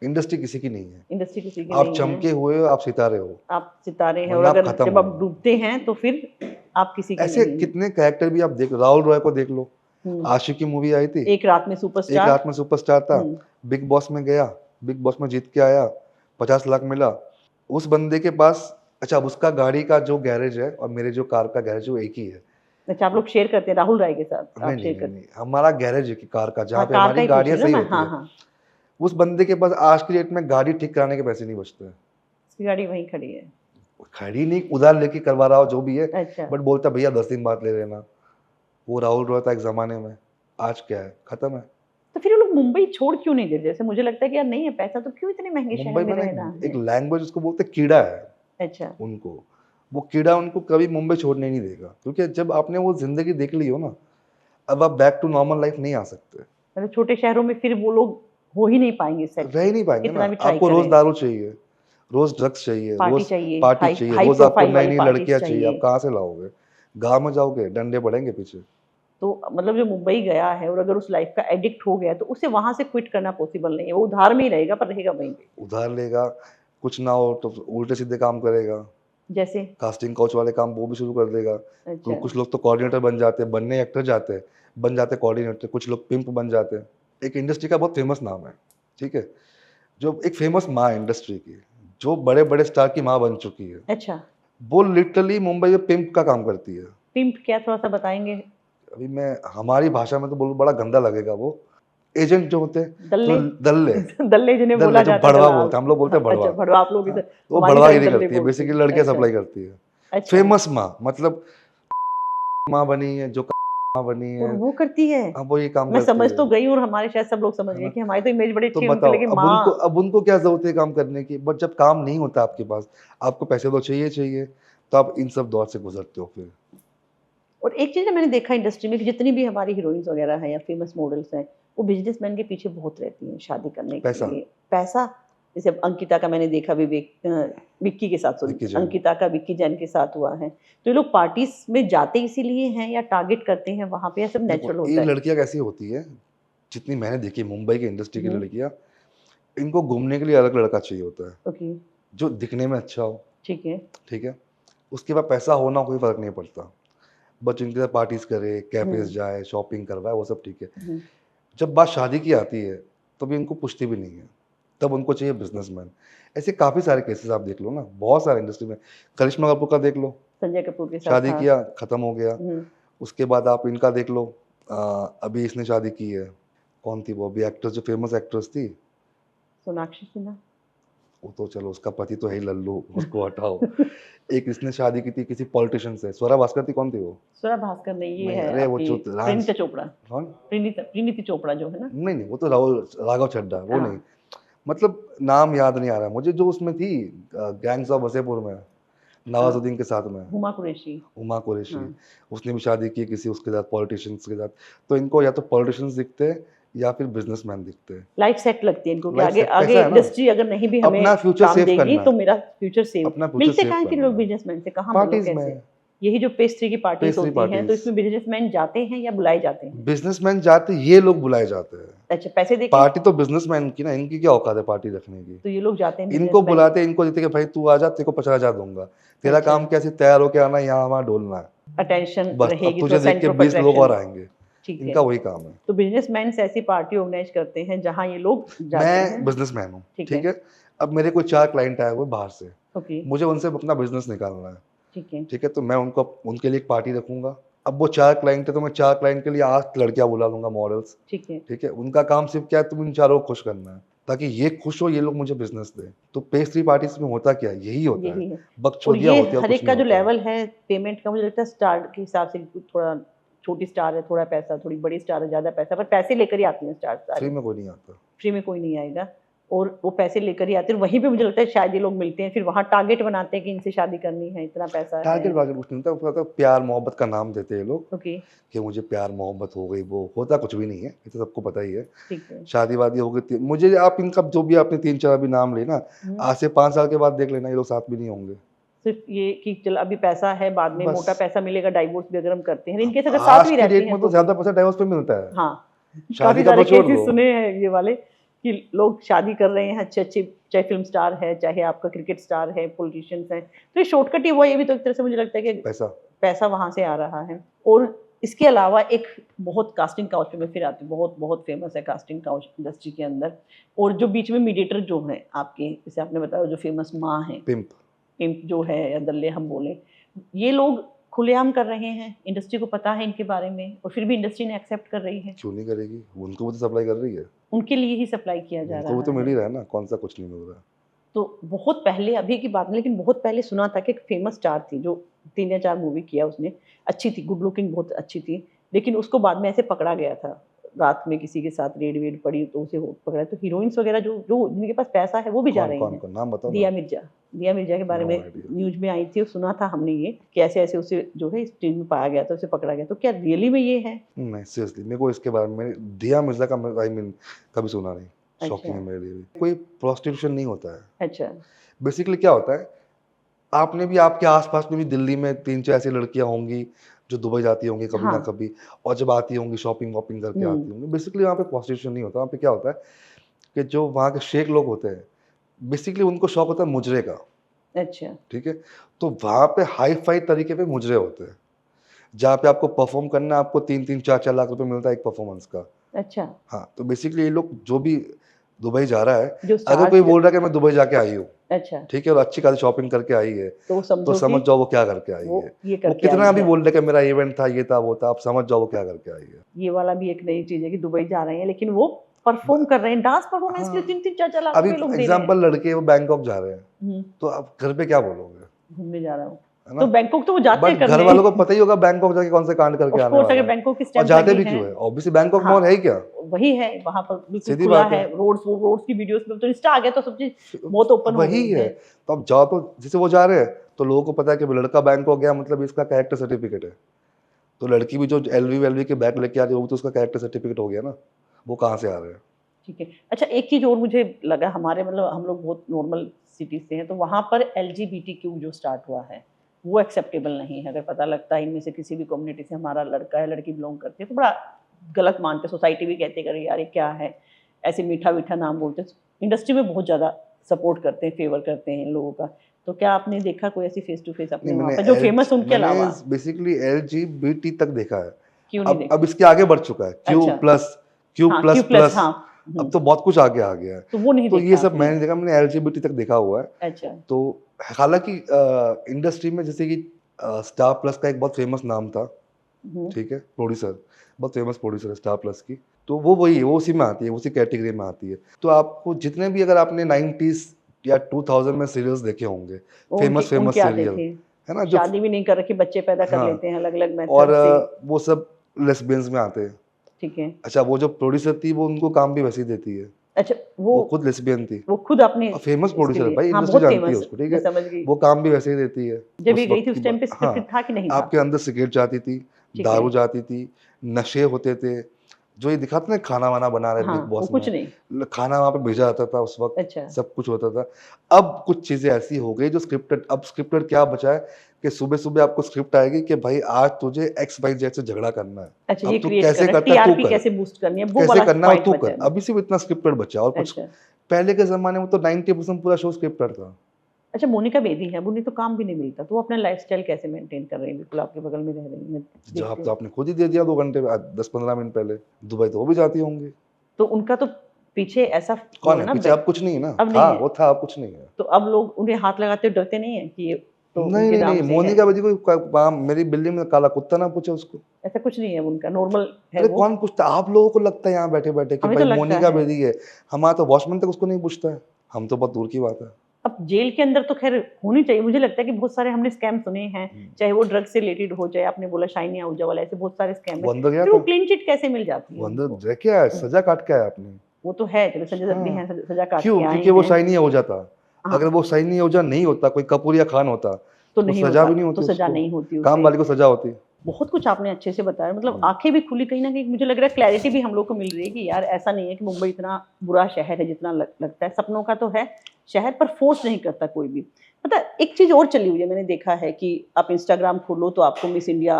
इंडस्ट्री किसी की नहीं है। इंडस्ट्री किसी की आप नहीं है। चमके हुए हो, आप सितारे हो, आप सितारे हैं, और वरना आप अगर खत्म जब आप हो। डूबते हैं तो फिर आप किसी के ऐसे नहीं हैं। कितने कैरेक्टर भी आप देख लो, राहुल रॉय को देख लो, हम्म। आशिकी मूवी आई थी, एक रात में एक सुपरस्टार। रात में सुपरस्टार था, हम्म। बिग बॉस में गया, बिग बॉस में जीत के आया, 50 लाख मिला उस बंदे के पास। अच्छा, अब उसका गाड़ी का जो गैरेज है और मेरे जो कार का गैरेज है वो एक ही है। अच्छा, आप लोग शेयर करते हैं राहुल राय के साथ, नहीं आप नहीं शेयर नहीं करते नहीं, हमारा गैरेज है कि कार का, हैं? जहाँ हाँ, पे कार का हमारी ही पूछ गाड़ियाँ रही हूँ सही ना मैं। होती हाँ है। हाँ। उस बंदे के पास आज की डेट में गाड़ी ठीक कराने के पैसे नहीं बचते हैं। उसकी गाड़ी वहीं खड़ी है। खड़ी नहीं, उधार लेके करवा रहा हो जो भी है, अच्छा। बट बोलता भैया 10 दिन बाद ले लेना। वो राहुल रॉय था एक जमाने में, आज क्या है, खत्म है। तो फिर वो लोग मुंबई छोड़ क्यों नहीं देते? जैसे मुझे लगता है कि यार नहीं है पैसा तो क्यों इतने महंगे शहर मुंबई में में ना रहना एक है? लैंग्वेज उसको बोलते हैं, कीड़ा है अच्छा। उनको। वो कीड़ा उनको कभी मुंबई छोड़ने नहीं देगा, क्योंकि जब आपने वो जिंदगी देख ली हो ना, अब आप बैक टू नॉर्मल लाइफ नहीं आ सकते। मतलब छोटे शहरों में फिर वो लोग हो ही नहीं पाएंगे सेट, रह ही नहीं पाएंगे ना। कितना भी ट्राई आपको रोज करें। दारू चाहिए, रोज ड्रग्स चाहिए, पार्टी रोज चाहिए, पार्टी हाई चाहिए, हाई रोज आपको प्रोफाइल नई वाली नई पार्टीज लड़कियां चाहिए। आप चाहिए। कहाँ से लाओगे? गाँव में जाओगे, डंडे पड़ेंगे पीछे। तो मतलब जो मुंबई गया है और अगर उस लाइफ का एडिक्ट हो गया तो उसे वहां से क्विट करना पॉसिबल नहीं है। वो उधार में ही रहेगा, पर रहेगा वहीं पे। उधार लेगा, कुछ ना हो तो उल्टे सीधे काम करेगा, जैसे? कास्टिंग काउच वाले काम वो भी शुरू कर देगा। अच्छा। कुछ लोग तो कोऑर्डिनेटर बन जाते हैं, बनने एक्टर जाते हैं, बन जाते कोऑर्डिनेटर। कुछ लोग पिंप बन जाते हैं। एक इंडस्ट्री का बहुत फेमस नाम है, ठीक है, जो एक फेमस माँ है इंडस्ट्री की, जो बड़े बड़े स्टार की माँ बन चुकी है, अच्छा। वो लिटरली मुंबई में पिंप का काम करती है। पिंप क्या, थोड़ा सा बताएंगे? अभी मैं हमारी भाषा में तो बोलूँ, बड़ा गंदा लगेगा। वो एजेंट जो होते हैं, जो दल्ले? दल्ले, दल्ले जिन्हें बोला दल्ले जो जाता है, भड़वा दलाल। बोलते हैं, हम लोग बोलते हैं भड़वा। अच्छा, भड़वा आप लोग हाँ, इधर, तो वो हमारी साइड भड़वागिरी दल्ले करती है, बोलते बेसिकली हैं। लड़कियां अच्छा। सप्लाई करती है। अच्छा। फेमस माँ मतलब माँ बनी है, जो माँ बनी और है, वो करती है? अब वो ये काम मैं करती समझ है, तो गई, और हमारे शायद सब लोग समझ है गए ना। कि हमारी तो इमेज बड़ी तो अच्छी है उनके, बताओ, लेकिन अब माँ। उनको क्या जरूरत है काम करने की? बट जब काम नहीं होता आपके पास, आपको पैसे तो चाहिए चाहिए, तो आप इन सब दौर से गुजरते हो फिर। और एक चीज़ मैंने देखा इंडस्ट्री में कि जितनी भी हमारी हीरोइंस वगैरह हैं या फेमस मॉडल्स हैं, वो बिजनेसमैन के पीछे बहुत रहती हैं शादी करने के पैसा, लिए। पैसा जैसे अब अंकिता का मैंने देखा, विक्की के साथ, सॉरी विक्की जैन। अंकिता का विक्की जैन के साथ हुआ है। तो ये लोग पार्टीज में जाते इसीलिए हैं या टारगेट करते हैं वहां पे, या सब देखो नेचुरल ये होता है? लड़कियां कैसी होती है, जितनी मैंने देखी मुंबई की इंडस्ट्री की हम्म, लड़कियां, इनको घूमने के लिए अलग लड़का चाहिए होता है, ओके, जो दिखने में अच्छा हो, ठीक है। ठीक है, उसके बाद पैसा होना कोई फर्क नहीं पड़ता, बस इनके साथ पार्टीज करे, कैफेज हम्म, जाए, शॉपिंग करवाए, वो सब ठीक है। हम्म, जब बात शादी की आती है तब इनको पूछती भी नहीं है, तब उनको चाहिए बिजनेसमैन। ऐसे काफी सारे केसेस आप देख लो ना, बहुत सारे इंडस्ट्री में, करिश्मा कपूर का देख लो, संजय कपूर के साथ शादी था। किया खत्म हो गया। हम्म, उसके बाद आप इनका देख लो, अभी इसने शादी की है, कौन थी वो अभी एक्ट्रेस, जो फेमस एक्ट्रेस थी, सोनाक्षी सिन्हा। वो तो चलो उसका पति तो है ही लल्लू, उसको हटाओ। एक इसने शादी की थी किसी पॉलिटिशियन से, स्वरा भास्कर थी, कौन थी वो? स्वरा भास्कर नहीं, ये नहीं, है अरे वो आपकी जो प्रीनिता चोपड़ा। कौन? प्रीनिति चोपड़ा जो है ना। नहीं नहीं, वो तो राहुल राघव चड्ढा, वो नहीं, हाँ, मतलब नाम याद नहीं आ रहा मुझे, जो उसमें थी गैंग्स ऑफ वसेपुर में, हाँ, नवाजुद्दीन के साथ में, हुमा कुरैशी। उमा कुरैशी। हाँ, उसने भी शादी की किसी उसके साथ, पॉलिटिशियंस के साथ। तो इनको या तो पॉलिटिशियंस दिखते हैं या फिर बिजनेसमैन दिखते हैं। लाइफ सेट लगती है इनको कि लाइफ आगे सेट आगे पैसा है ना, इंडस्ट्री अगर नहीं भी हमें अपना फ्यूचर काम सेव देगी करना तो है, मेरा फ्यूचर सेव। अपना फ्यूचर मिलते सेव कहाँ हैं फिर करना लोग है। बिजनेसमैन से, कहाँ मतलब पार्टीज कैसे? में, यही जो पेस्ट्री की पार्टीज पेस्ट्री होती हैं, तो पार्टीज, इसमें बिजनेसमैन जाते हैं या बुलाए जाते हैं? बिजनेसमैन जाते, ये लोग बुलाए जाते हैं। अच्छा, पैसे देके? पार्टी तो बिजनेसमैन की ना, इनकी क्या औकात है पार्टी रखने की? तो ये लोग जाते हैं इनको बिजनेसमैन। बुलाते, इनको देते कि भाई तू आ जा, तेरे को 50,000 दूंगा, तेरा अच्छा, काम कैसे तैयार होके आना है, यहाँ वहाँ डोलना है, अटेंशन बस अब रहेगी, थोड़ा तुझे देख के सेंटर ऑफ 20 लोग अट्रैक्शन। और आएंगे। ठीक है। इनका वही काम है। तो बिजनेसमैन ऐसी पार्टी ऑर्गेनाइज करते हैं जहाँ ये लोग जाते मैं हैं। बिजनेसमैन हूँ, ठीक ठीक है। है, अब मेरे कोई 4 क्लाइंट आए हुए बाहर से, ओके। मुझे उनसे अपना बिजनेस निकालना है, ठीक है। ठीक है, तो मैं उनको उनके लिए एक पार्टी रखूंगा। अब वो 4 क्लाइंट है तो मैं 4 क्लाइंट के लिए 8 लड़कियां बुला लूंगा, मॉडल्स, ठीक है। ठीक है, उनका काम सिर्फ क्या है, तुम इन चारों को खुश करना है, ताकि ये खुश हो, ये लोग मुझे बिजनेस दे। तो पेस्ट्री पार्टीज में होता क्या है, यही होता है, यही है। और बकचोदियां ये होती है और हर कुछ एक नहीं का जो होता है। लेवल है पेमेंट का, मुझे लगता है स्टार के हिसाब से, थोड़ा छोटी स्टार है थोड़ा पैसा, थोड़ी बड़ी स्टार है ज्यादा पैसा, पर पैसे लेकर ही आती हैं स्टार फ्री सारी। में कोई नहीं आता। फ्री में कोई नहीं आएगा, और वो पैसे लेकर ही आते हैं। वहीं पे मुझे लगता है शायद ये लोग मिलते हैं, फिर वहाँ टारगेट बनाते हैं कि इनसे शादी करनी है, इतना पैसा है। टारगेट वारगेट कुछ नहीं होता, तो प्यार मोहब्बत का नाम देते हैं ये लोग, ओके। कि मुझे प्यार मोहब्बत हो गई, वो होता कुछ भी नहीं है, ये तो सबको पता ही है। ठीक है। शादी वादी हो गई, मुझे आप इनका जो भी आपने 3-4 अभी नाम लेना, आज से 5 साल के बाद देख लेना, ये लोग साथ भी नहीं होंगे। सिर्फ ये कि चल अभी पैसा है, बाद में बस मोटा पैसा मिलेगा, डाइवोर्स भी अगर हम करते हैं, इनके अगर साथ आज भी की रहती डेट हैं में तो तो भी। ज्यादा पैसा डाइवोर्स पे मिलता है, हाँ, शादी काफी का सारे तो छोड़ केसेस दो। सुने हैं ये वाले, कि लोग शादी कर रहे हैं अच्छे अच्छे, चाहे फिल्म स्टार है, चाहे आपका क्रिकेट स्टार है, पॉलिटिशियंस है, तो ये शॉर्टकट ही हुआ। ये भी तो एक तरह से मुझे लगता है कि पैसा। पैसा वहां से आ रहा है। और इसके अलावा एक बहुत कास्टिंग काउच पे मैं फिर आती हूँ, बहुत बहुत फेमस है कास्टिंग काउच इंडस्ट्री के अंदर, और जो बीच में मीडिएटर जो है आपके, जैसे आपने बताया जो फेमस माँ है, पिंप। पिंप जो है या दल्ले हम बोले, ये लोग खुलेआम कर रहे हैं, इंडस्ट्री को पता है इनके बारे में, और फिर भी इंडस्ट्री ने एक्सेप्ट कर रही है। क्यों नहीं करेगी, उनको भी तो सप्लाई कर रही है, उनके लिए ही सप्लाई किया जा उनको भी तो रहा मिल है। ही रहा है ना, कौन सा कुछ नहीं मिल रहा है। तो बहुत पहले, अभी की बात नहीं, लेकिन बहुत पहले सुना था कि एक फेमस स्टार थी जो 3 या 4 मूवी किया उसने, अच्छी थी, गुड लुकिंग बहुत अच्छी थी, लेकिन उसको बाद में ऐसे पकड़ा गया था, रात में किसी के साथ रेड वेड पड़ी तो उसे पकड़ा। तो हीरोइंस वगैरह जो जो जिनके पास पैसा है वो भी जा कौन रही कौन हैं। कौन नाम बताओ दिया ना। मिर्जा, दिया मिर्जा के बारे नो में आइडिया। न्यूज में आई थी, और सुना था हमने ये कि ऐसे ऐसे उसे जो है स्टेज में पाया गया था, उसे पकड़ा गया। तो क्या रियली में ये है? नहीं सीरियसली मेरे को इसके बारे में, दिया मिर्जा का आई मीन कभी सुना नहीं, शॉकिंग है अच्छा। मेरे लिए भी। कोई प्रोस्टिट्यूशन नहीं होता है, अच्छा। बेसिकली क्या होता है, आपने भी, आपके आसपास में भी दिल्ली में 3-4 ऐसी लड़कियां होंगी जो दुबई जाती होंगी कभी ना हाँ। कभी, और जब आती होंगी शॉपिंग वॉपिंग करके आती होंगी। बेसिकली वहाँ पे प्रोस्टिट्यूशन नहीं होता, वहाँ पे क्या होता है कि जो वहाँ के शेख लोग होते हैं, बेसिकली उनको शौक होता है मुजरे का, अच्छा। ठीक है, तो वहाँ पे हाई फाई तरीके पे मुजरे होते हैं, जहाँ पे आपको परफॉर्म करना है, आपको 3-3 4-4 लाख रुपए मिलता है एक परफॉर्मेंस का। अच्छा। हाँ, तो बेसिकली ये लोग जो भी दुबई जा रहा है, जो अगर स्टार्स। कोई बोल रहा है कि मैं दुबई जाके आई हूँ, अच्छा। ठीक है, और अच्छी खासी शॉपिंग करके आई है, तो वो तो समझो समझ कि जाओ वो क्या करके आई वो है। ये वो करके कितना आई भी है। बोल रहे कि मेरा इवेंट था, ये था वो था, आप समझ जाओ वो क्या करके आई है। ये वाला भी एक नई चीज है कि दुबई जा रहे हैं लेकिन वो परफॉर्म कर रहे हैं, डांस परफॉर्मेंस के लिए हाँ, 3-3 4-4 लाख अभी रुपए लोग दे रहे हैं। एग्जाम्पल लड़के वो बैंकॉक जा रहे हैं, तो आप घर पे क्या बोलोगे, घूमने जा रहा हूँ, है ना? तो बैंकॉक तो वो जाते हैं बट घर करने। वालों को पता ही होगा बैंकॉक जाके कौन से कांड करके ऑफ आने कोर्स, वाला अगर है, बैंकॉक की और स्टैंप जाते लगी भी है। क्यों है, ऑब्वियसली बैंकॉक हाँ, मॉल है ही क्या, वही है, वहां पर बिल्कुल सीधी खुला बात है, रोड्स की वीडियोस में तो इंस्टा आ गया तो सब चीज बहुत ओपन हो वही गई है। है। तो अब जाओ, तो जैसे वो जा रहे हैं तो लोगों को पता है कि लड़का बैंकॉक गया मतलब इसका कैरेक्टर सर्टिफिकेट है, तो लड़की भी जो एलवी वेलवी के बैग लेके आ रही है वो तो उसका कैरेक्टर सर्टिफिकेट हो गया ना, वो कहाँ से आ रहे हैं। ठीक है। अच्छा, एक चीज़ और मुझे लगा, हमारे मतलब हम लोग बहुत नॉर्मल सिटी से हैं, तो वहाँ पर एलजीबीटीक्यू जो स्टार्ट हुआ है वो एक्सेप्टेबल नहीं है। अगर पता लगता है इनमें से किसी भी कम्युनिटी से हमारा लड़का है लड़की बिलोंग करती है तो बड़ा गलत मानते, सोसाइटी भी कहती है कि अरे यार ये क्या है, ऐसे मीठा मीठा नाम बोलते हैं। इंडस्ट्री में बहुत ज़्यादा सपोर्ट करते हैं, फेवर करते हैं इन लोगों का। तो क्या आपने देखा कोई ऐसी फेस टू फेस अपने नहीं, वहाँ पर जो फेमस उनके मैंने अलावा? बेसिकली LGBT तक देखा है। क्यों नहीं देखा? अब इसके आगे बढ़ चुका है, अच्छा, क्यू हाँ, प्लस क्यू प्लस, प्लस, हाँ। अब तो बहुत कुछ आगे आ गया है। तो वो नहीं तो ये देखा सब आपने? मैंने देखा, मैंने LGBT तक देखा हुआ है। अच्छा। तो हालांकि इंडस्ट्री में जैसे कि स्टार प्लस का एक बहुत फेमस नाम था, हम्म, ठीक है, प्रोड्यूसर, बहुत फेमस प्रोड्यूसर है स्टार प्लस की। तो वो वही है, वो उसी में आती है, उसी कैटेगरी में आती है। तो आपको जितने भी, अगर आपने 90s या 2000 में सीरियल्स देखे होंगे, उनके फेमस फेमस उनके आते सीरियल, थे, है ना, जो, शादी भी नहीं कर रखी, बच्चे पैदा कर हाँ, लेते हैं अलग अलग और मेथड से। वो सब लेस्बियंस में आते हैं। ठीक है। अच्छा, वो जो प्रोड्यूसर थी वो उनको काम भी वैसे ही देती है, अच्छा, वो खुद लेस्बियन थी, वो खुद अपने और फेमस इसके प्रोड्यूसर है लिए, भाई, हाँ इंडस्ट्री बहुत जानती है फेमस, उसको, ठीक मैं है। समझ गई। वो काम भी वैसे ही देती है जब ये उस गई वक्त थी की उस टाइम बात। पे हाँ, स्क्रिप्टेड था कि नहीं था? आपके अंदर सिगरेट जाती थी, ठीक है। दारू जाती थी, नशे होते थे, जो ये दिखाते ना खाना वाना बना रहे हाँ, बिग वो बॉस कुछ में, नहीं। खाना वहाँ पे भेजा जाता था उस वक्त, अच्छा। सब कुछ होता था। अब कुछ चीजें ऐसी हो गई जो स्क्रिप्टेड, अब स्क्रिप्टेड क्या बचा है कि सुबह सुबह आपको स्क्रिप्ट आएगी कि भाई आज तुझे XYZ से झगड़ा करना है, अच्छा, ये अब तू क्रिएट कर कैसे रहे हैं, करता है तू टीआरपी कर, कैसे बूस्ट करनी है, वो कैसे वाला करना है और पॉइंट तू बचा कर, है। अभी सिर्फ इतना स्क्रिप्टेड बचा, और कुछ अच्छा। पहले के जमाने में तो 90% पूरा शो स्क्रिप्टेड था। अच्छा, मोनिका बेदी है, उन्हें तो काम भी नहीं मिलता, तो वो अपना लाइफस्टाइल कैसे मेंटेन कर रही है? बिल्कुल आपके बगल में रह रही है, जवाब देखते तो हो। आपने खुद ही दे दिया 2 घंटे, 10-15 मिनट पहले। दुबई तो वो भी जाती होंगी। तो उनका तो पीछे ऐसा वो कौन है है ना, पीछे? अब कुछ नहीं है ना, अब नहीं था है। वो था, अब कुछ नहीं है। तो अब लोग उन्हें हाथ लगाते डरते नहीं है कि ये तो नहीं उनके नहीं नाम नहीं, से है? मोनिका बेदी को मेरी बिल्डिंग में काला कुत्ता ना पूछे उसको। ऐसा कुछ नहीं है, उनका नॉर्मल है अरे वो। कौन पूछता, आप लोगों को लगता है यहाँ बैठे बैठे कि हमें तो भाई लगता मोनिका है। बेदी है, हमारा तो वॉचमैन तक उसको नहीं पूछता है, हम तो बहुत दूर की बात है। अब जेल के अंदर तो खैर होनी चाहिए, मुझे लगता है कि बहुत सारे हमने स्कैम सुने हैं, चाहे वो ड्रग से रिलेटेड हो, चाहे आपने बोला शाइनी आहूजा वाला, ऐसे बहुत सारे स्कैम है। वो अंदर गया फिर वो था, क्लीन चिट कैसे मिल जाती है वो उनको? अंदर रह के आया, सजा काट के आया आपने। वो तो है, चलो संजय दत्त भी हाँ, हैं, सजा काट क्यों? के आए क्योंकि वो हैं। शाइनी हो जाता। हाँ, अगर वो शाइनी हो जा नहीं होता, कोई कपूर या खान होता, तो तो नहीं सजा होता, भी नहीं तो होती सजा उसको, नहीं होती काम उसे। वाली को सजा होती। बहुत कुछ आपने अच्छे से बताया, मतलब आंखें भी खुली कहीं ना कहीं, मुझे लग रहा है क्लैरिटी भी हम लोग को मिल रही है कि यार ऐसा नहीं है कि मुंबई इतना बुरा शहर है जितना लगता है। सपनों का तो है शहर, पर फोर्स नहीं करता कोई भी। पता है, एक चीज और चली हुई है, मैंने देखा है कि आप इंस्टाग्राम खोलो तो आपको मिस इंडिया,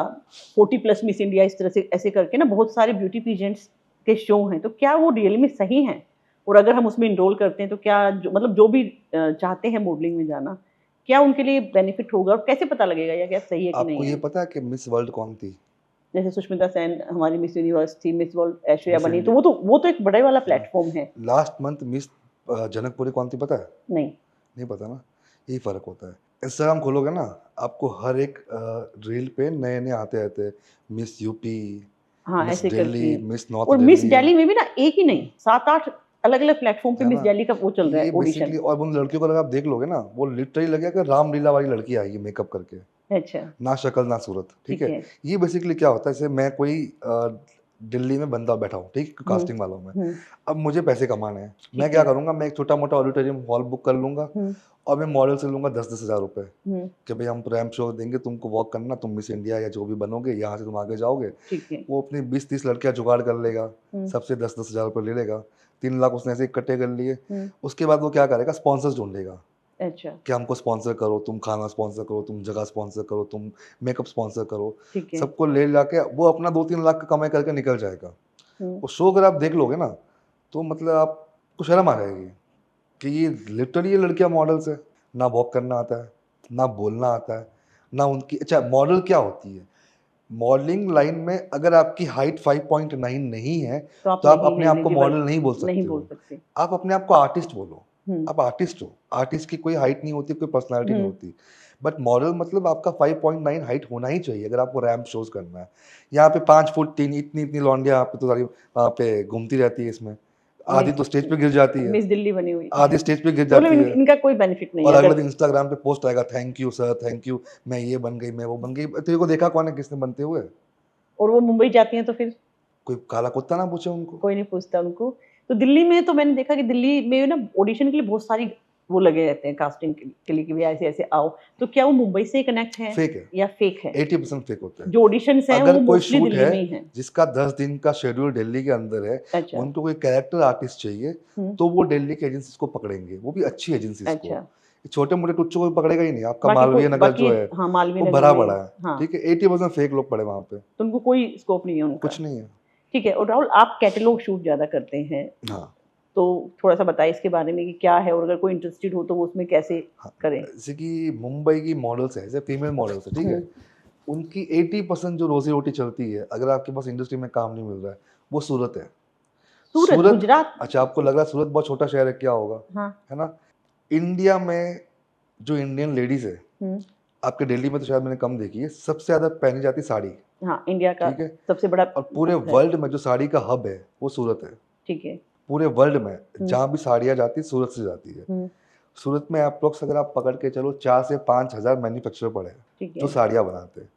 40+ मिस इंडिया, इस तरह से ऐसे करके ना बहुत सारे ब्यूटी पीजेंट्स के शो हैं। तो क्या वो रियल में सही हैं? और अगर हम उसमें इनरोल करते हैं तो क्या मतलब जो भी चाहते हैं मॉडलिंग में जाना, क्या उनके लिए बेनिफिट होगा? और कैसे पता लगेगा या क्या सही है कि आपको नहीं ये है? पता है कि मिस वर्ल्ड कौन थी? जैसे सुष्मिता सेन हमारी मिस यूनिवर्स थी, मिस वर्ल्ड ऐश्वर्या मिस बनी, तो इंडिया, वो तो एक बड़े वाला प्लेटफॉर्म है। लास्ट मंथ मिस जनकपुरी कौन थी पता है? नहीं। नहीं पता ना, यही फर्क होता है। इंस्टाग्राम खोलोगे ना, आपको हर एक रील पे नए नए आते रहते हैं, मिस यूपी, हाँ, मिस ऐसे दिल्ली, करके। मिस नॉर्थ और मिस दिल्ली, दिल्ली में भी ना एक ही नहीं, 7-8 अलग अलग प्लेटफॉर्म पे है मिस ना। दिल्ली का वो चल रहा है ये ऑडिशन। बेसिकली, और उन लड़कियों को अगर आप देख लोगे ना, वो लिटरली लगेगा कि रामलीला वाली लड़की आएगी मेकअप करके, अच्छा। ना शक्ल ना सूरत, ठीक ठीक है। है। ये बेसिकली क्या होता है, जैसे मैं कोई दिल्ली में बंदा बैठा हूँ, ठीक, हम्म। कास्टिंग वालों में, हम्म। अब मुझे पैसे कमाने हैं, मैं ठीक क्या है। करूंगा, मैं एक छोटा मोटा ऑडिटोरियम हॉल बुक कर लूंगा, हम्म। और मैं मॉडल से लूंगा 10-10 हज़ार रुपए, हम्म। कि भाई हम रैंप शो देंगे तुमको, वॉक करना, तुम मिस इंडिया या जो भी बनोगे, यहाँ से तुम आगे जाओगे। ठीक है। वो अपनी 20-30 लड़कियां जुगाड़ कर लेगा, हम्म। सबसे 10-10 हज़ार रुपये ले लेगा, 3 लाख उसने ऐसे इकट्ठे कर लिए। हम्म। उसके बाद वो क्या करेगा, स्पॉन्सर्स ढूंढेगा अच्छा। कि हमको स्पॉन्सर करो, तुम खाना स्पॉन्सर करो, तुम जगह स्पॉन्सर करो, तुम मेकअप स्पॉन्सर करो। ठीक है। सबको ले जाके वो अपना 2-3 लाख का कमाई करके निकल जाएगा। हम्म। वो शो अगर आप देख लोगे ना, तो मतलब आपको शर्म आ जाएगी कि ये लिटरली ये लड़कियां मॉडल्स है, ना वॉक करना आता है, ना बोलना आता है, ना उनकी, अच्छा मॉडल क्या होती है, मॉडलिंग लाइन में अगर आपकी हाइट 5.9 नहीं है, तो आप तो आप नहीं अपने आप को एलिजिबल, मॉडल नहीं बोल नहीं सकते बोल हो, सकते। आप अपने आप को आर्टिस्ट बोलो। हम्म। आप आर्टिस्ट हो, आर्टिस्ट की कोई हाइट नहीं होती, कोई पर्सनालिटी नहीं हम्म। होती, बट मॉडल मतलब आपका 5.9 हाइट होना ही चाहिए अगर आपको रैम्प शोज करना है। यहाँ पे 5 फुट 3 इतनी इतनी लौंडिया यहाँ पे तो सारी वहाँ पे घूमती रहती है इसमें, आधी तो स्टेज पे गिर जाती है, मिस दिल्ली बनी हुई है। आधी स्टेज पे गिर तो मतलब जाती है, इनका कोई बेनिफिट नहीं और है अगले अगर। दिन इंस्टाग्राम पे पोस्ट आएगा, thank you sir, thank you, मैं ये बन गई, मैं वो बन गई। तेरे को देखा कौन है किसने बनते हुए? और वो मुंबई जाती हैं तो फिर कोई काला कुत्ता ना पूछे उनको। कोई नहीं पूछता उनको। तो दिल्ली में तो मैंने देखा कि दिल्ली में ना ऑडिशन के लिए बहुत सारी वो लगे रहते हैं कास्टिंग के लिए कि भी ऐसे ऐसे आओ, तो क्या वो मुंबई से कनेक्ट है फेक है, या फेक है? 80% फेक होता है। जो ऑडिशंस हैं अगर वो कोई मोस्टली शूट दिल्ली है में ही हैं। जिसका 10 दिन का शेड्यूल दिल्ली के अंदर है, अच्छा। उनको कोई कैरेक्टर आर्टिस्ट चाहिए, तो वो दिल्ली की एजेंसीज को पकड़ेंगे, वो भी अच्छी एजेंसीज को। अच्छा। छोटे मोटे टुच्चों को पकड़ेगा ही नहीं। आपका बाकी मालवीय नगर बाकी जो है हाँ, मालवीय वो नगर भरा में। पड़ा है, हाँ, ठीक है, 80% फेक लोग पड़े वहां पे, तो उनको कोई स्कोप नहीं है उनका। कुछ नहीं है। ठीक है। और राहुल, आप कैटलॉग शूट ज्यादा करते हैं, हाँ तो थोड़ा सा बताइए इसके बारे में कि क्या है, और अगर कोई इंटरेस्टेड हो तो वो उसमें कैसे हाँ, करें? जैसे कि मुंबई की मॉडल्स है, जैसे फीमेल मॉडल्स है, ठीक है, हम्म। उनकी 80% जो रोजी रोटी चलती है, अगर आपके पास इंडस्ट्री में काम नहीं मिल रहा है, वो सूरत है। सूरत, सूरत, गुजरात? अच्छा आपको लग रहा है सूरत बहुत छोटा शहर है, क्या होगा, हाँ। है ना। इंडिया में जो इंडियन लेडीज है, हम्म। आपके दिल्ली में तो शायद मैंने कम देखी है, सबसे ज्यादा पहनी जाती साड़ी, हाँ, इंडिया का ठीक है, सबसे बड़ा और पूरे है। वर्ल्ड में जो साड़ी का हब है वो सूरत है। ठीक है। पूरे वर्ल्ड में जहाँ भी साड़ियाँ जाती है सूरत से जाती है। हम्म। सूरत में अप्रोक्स अगर आप पकड़ के चलो 4 से 5 हजार मैन्युफैक्चरर पड़े हैं ठीक जो है। साड़ियाँ बनाते हैं।